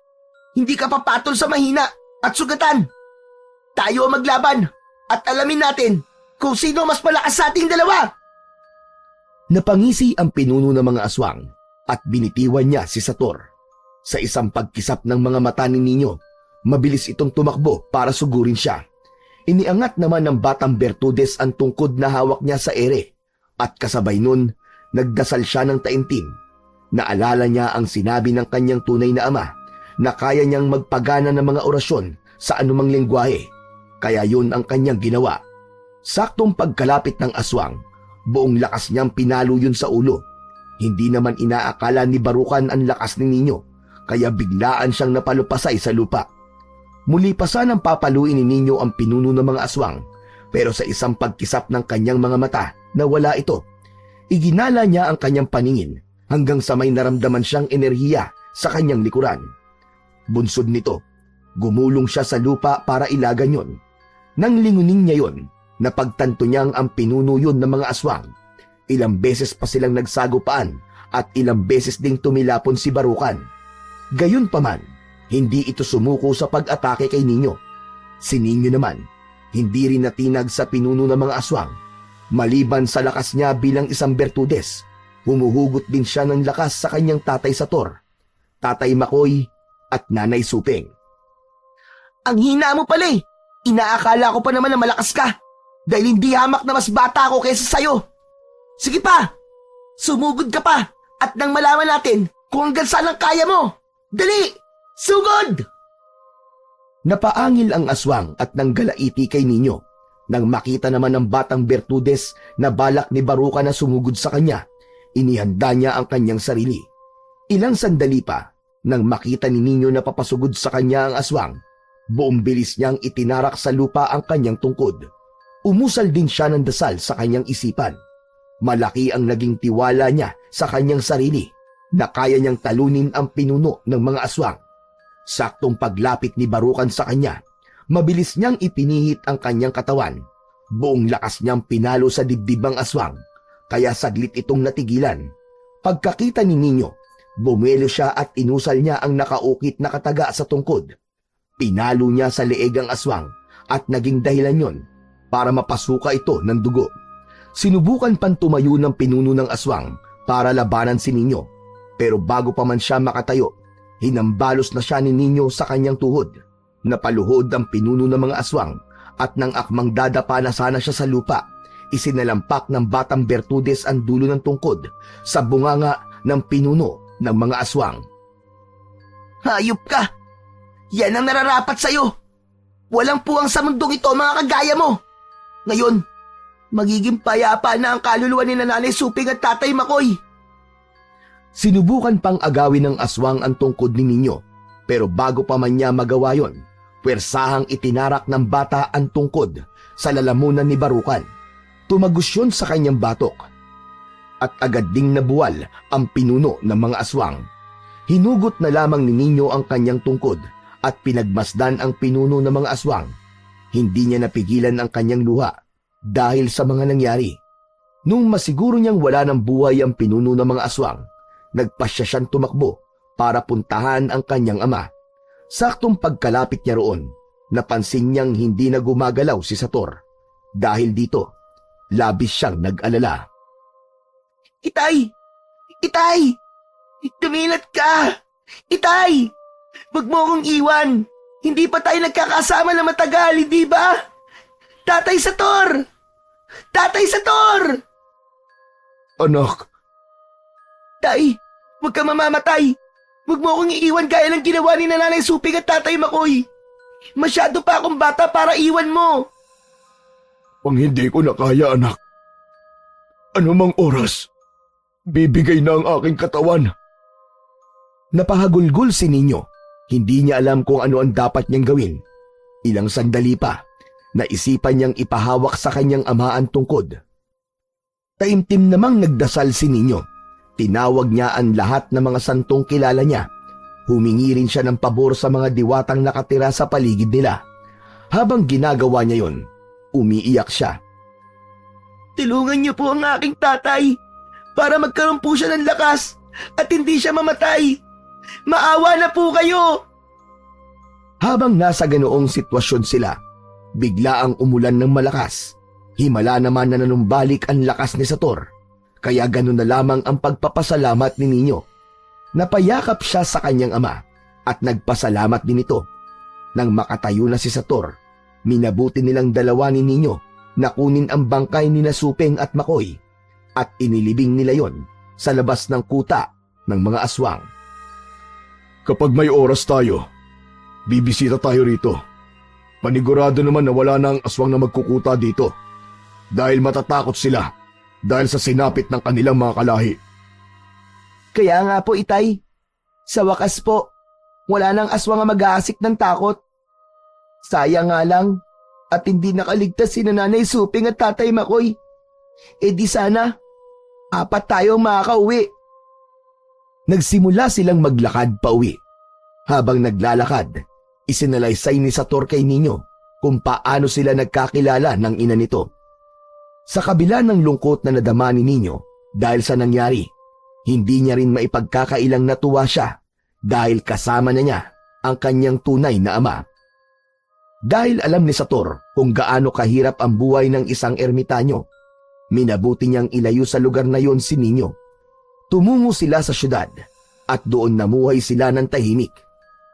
hindi ka papatol sa mahina at sugatan. Tayo ang maglaban at alamin natin kung sino mas malakas sa ating dalawa! Napangisi ang pinuno ng mga aswang at binitiwan niya si Sator. Sa isang pagkisap ng mga mata ni Nino, mabilis itong tumakbo para sugurin siya. Iniangat naman ng batang Bertudes ang tungkod na hawak niya sa ere at kasabay nun, nagdasal siya ng taimtim. Naalala niya ang sinabi ng kanyang tunay na ama na kaya niyang magpagana ng mga orasyon sa anumang lengguwahe. Kaya yun ang kanyang ginawa. Saktong pagkalapit ng aswang, buong lakas niyang pinalo yun sa ulo. Hindi naman inaakala ni Barukan ang lakas ni Nino, kaya biglaan siyang napalupasay sa lupa. Muli pa sanang papaluin ni Nino ang pinuno ng mga aswang, pero sa isang pagkisap ng kanyang mga mata, nawala ito. Iginala niya ang kanyang paningin hanggang sa may naramdaman siyang enerhiya sa kanyang likuran. Bunsod nito, gumulong siya sa lupa para ilagan yon. Nang lingunin niya yon, napagtanto niyang ang pinuno yun ng mga aswang. Ilang beses pa silang nagsagupaan at ilang beses ding tumilapon si Barukan. Gayunpaman, hindi ito sumuko sa pag-atake kay Nino. Si Nino naman, hindi rin natinag sa pinuno ng mga aswang. Maliban sa lakas niya bilang isang Bertudes, humuhugot din siya ng lakas sa kanyang tatay Sator, Tatay Makoy at Nanay Supeng. Ang hina mo pala eh! Inaakala ko pa naman na malakas ka dahil hindi hamak na mas bata ako kaysa sa'yo. Sige pa! Sumugod ka pa at nang malaman natin kung hanggang saan ang kaya mo. Dali! Sugod! Napaangil ang aswang at nanggalaiti kay Ninyo. Nang makita naman ng batang Bertudes na balak ni Baruka na sumugod sa kanya, inihanda niya ang kanyang sarili. Ilang sandali pa, nang makita ni Ninyo na papasugod sa kanya ang aswang, buong bilis niyang itinarak sa lupa ang kanyang tungkod. Umusal din siya ng dasal sa kanyang isipan. Malaki ang naging tiwala niya sa kanyang sarili na kaya niyang talunin ang pinuno ng mga aswang. Saktong paglapit ni Barukan sa kanya, mabilis niyang ipinihit ang kanyang katawan. Buong lakas niyang pinalo sa dibdib ang aswang, kaya saglit itong natigilan. Pagkakita ni Ninyo, bumelo siya at inusal niya ang nakaukit na kataga sa tungkod. Pinalo niya sa leeg ang aswang at naging dahilan yon para mapasuka ito ng dugo. Sinubukan pang tumayo ng pinuno ng aswang para labanan si Ninyo, pero bago pa man siya makatayo, hinambalos na siya ni Ninyo sa kanyang tuhod. Napaluhod ang pinuno ng mga aswang at nang akmang dadapa na sana siya sa lupa, isinalampak ng batang Bertudes ang dulo ng tungkod sa bunganga ng pinuno ng mga aswang. Hayop ka! Yan ang nararapat sa'yo! Walang puwang sa mundong ito mga kagaya mo! Ngayon, magiging payapa na ang kaluluwa ni Nanay Suping at Tatay Makoy! Sinubukan pang agawin ng aswang ang tungkod ni Ninyo, pero bago pa man niya magawa yon, puwersahang itinarak ng bata ang tungkod sa lalamunan ni Barukan. Tumagos yun sa kanyang batok, at agad ding nabuwal ang pinuno ng mga aswang. Hinugot na lamang ni Ninyo ang kanyang tungkod at pinagmasdan ang pinuno ng mga aswang. Hindi niya napigilan ang kanyang luha dahil sa mga nangyari. Nung masiguro niyang wala ng buhay ang pinuno ng mga aswang, nagpasya siyang tumakbo para puntahan ang kanyang ama. Saktong pagkalapit niya roon, napansin niyang hindi na gumagalaw si Sator. Dahil dito, labis siyang nag-alala. Itay! Itay! Tumilat ka! Itay! Huwag mo akong iwan! Hindi pa tayo nagkakasama na matagal, hindi ba? Tatay Sator! Tatay Sator! Anak, Tay, huwag ka mamamatay! Huwag mo akong iiwan gaya ng ginawa ni Nanay Suping at Tatay Makoy! Masyado pa akong bata para iwan mo! pang hindi ko na kaya, anak. Anumang oras, bibigay na ang aking katawan. Napahagulgol si Ninyo. Hindi niya alam kung ano ang dapat niyang gawin. Ilang sandali pa, naisipan niyang ipahawak sa kanyang ama ang tungkod. Taimtim namang nagdasal si Ninyo. Tinawag niya ang lahat ng mga santong kilala niya. Humingi rin siya ng pabor sa mga diwatang nakatira sa paligid nila. Habang ginagawa niya yon, umiiyak siya. Tulungan niyo po ang aking tatay para magkaroon po siya ng lakas at hindi siya mamatay. Maawa na po kayo! Habang nasa ganoong sitwasyon sila, bigla ang umulan ng malakas. Himala naman na nanumbalik ang lakas ni Sator, kaya gano'n na lamang ang pagpapasalamat ni Ninyo. Napayakap siya sa kanyang ama at nagpasalamat din ito. Nang makatayo na si Sator, minabuti nilang dalawa ni Ninyo na kunin ang bangkay ni Suping at Makoy at inilibing nila yon sa labas ng kuta ng mga aswang. Kapag may oras tayo, bibisita tayo rito. Panigurado naman na wala na ang aswang na magkukuta dito. Dahil matatakot sila dahil sa sinapit ng kanilang mga kalahi. Kaya nga po, Itay. Sa wakas po, wala nang aswang ang mag-aasik ng takot. Sayang nga lang at hindi nakaligtas si Nanay Suping at Tatay Makoy. E di sana, 4 tayong makakauwi. Nagsimula silang maglakad pauwi. Habang naglalakad, isinalaysay ni Sator kay Ninyo kung paano sila nagkakilala ng ina nito. Sa kabila ng lungkot na nadama ni Ninyo dahil sa nangyari, hindi niya rin maipagkakailang natuwa siya dahil kasama na niya ang kanyang tunay na ama. Dahil alam ni Sator kung gaano kahirap ang buhay ng isang ermitanyo, minabuti niyang ilayo sa lugar na yon si Ninyo. Tumungo sila sa syudad at doon namuhay sila ng tahimik.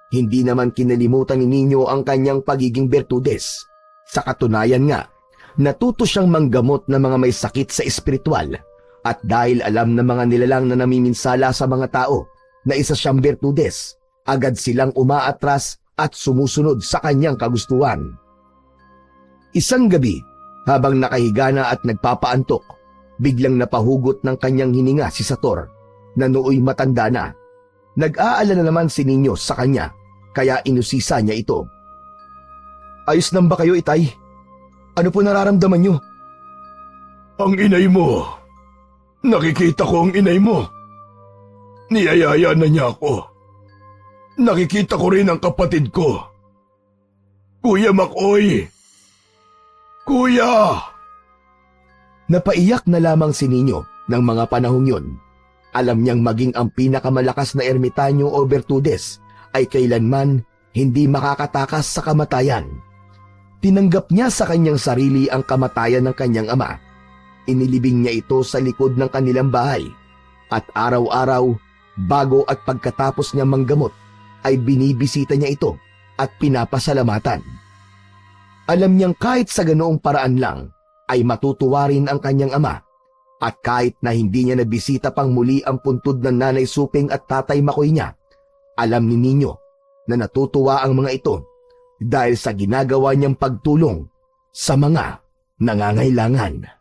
Hindi naman kinalimutan ni Ninyo ang kanyang pagiging Bertudes Sa katunayan nga, natuto siyang manggamot ng mga may sakit sa espiritual at dahil alam ng mga nilalang na namiminsala sa mga tao na isa siyang bertudes, agad silang umaatras at sumusunod sa kanyang kagustuhan. Isang gabi, habang nakahiga na at nagpapaantok, biglang napahugot ng kanyang hininga si Sator na nooy matanda na. Nag-aalala naman si Ninyo sa kanya, kaya inusisa niya ito. Ayos lang ba kayo, Itay? Ano po nararamdaman niyo? Ang inay mo. Nakikita ko ang inay mo. Niyayaya na niya ako. Nakikita ko rin ang kapatid ko. Kuya Makoy! Kuya! Napaiyak na lamang si Ninyo ng mga panahong yun. Alam niyang maging ang pinakamalakas na ermitanyo o bertudes ay kailanman hindi makakatakas sa kamatayan. Tinanggap niya sa kanyang sarili ang kamatayan ng kanyang ama. Inilibing niya ito sa likod ng kanilang bahay at araw-araw, bago at pagkatapos niya manggamot, ay binibisita niya ito at pinapasalamatan. Alam niyang kahit sa ganoong paraan lang ay matutuwa rin ang kanyang ama at kahit na hindi niya nabisita pang muli ang puntod ng Nanay Suping at Tatay Makoy niya, alam ni Ninyo na natutuwa ang mga ito dahil sa ginagawa niyang pagtulong sa mga nangangailangan.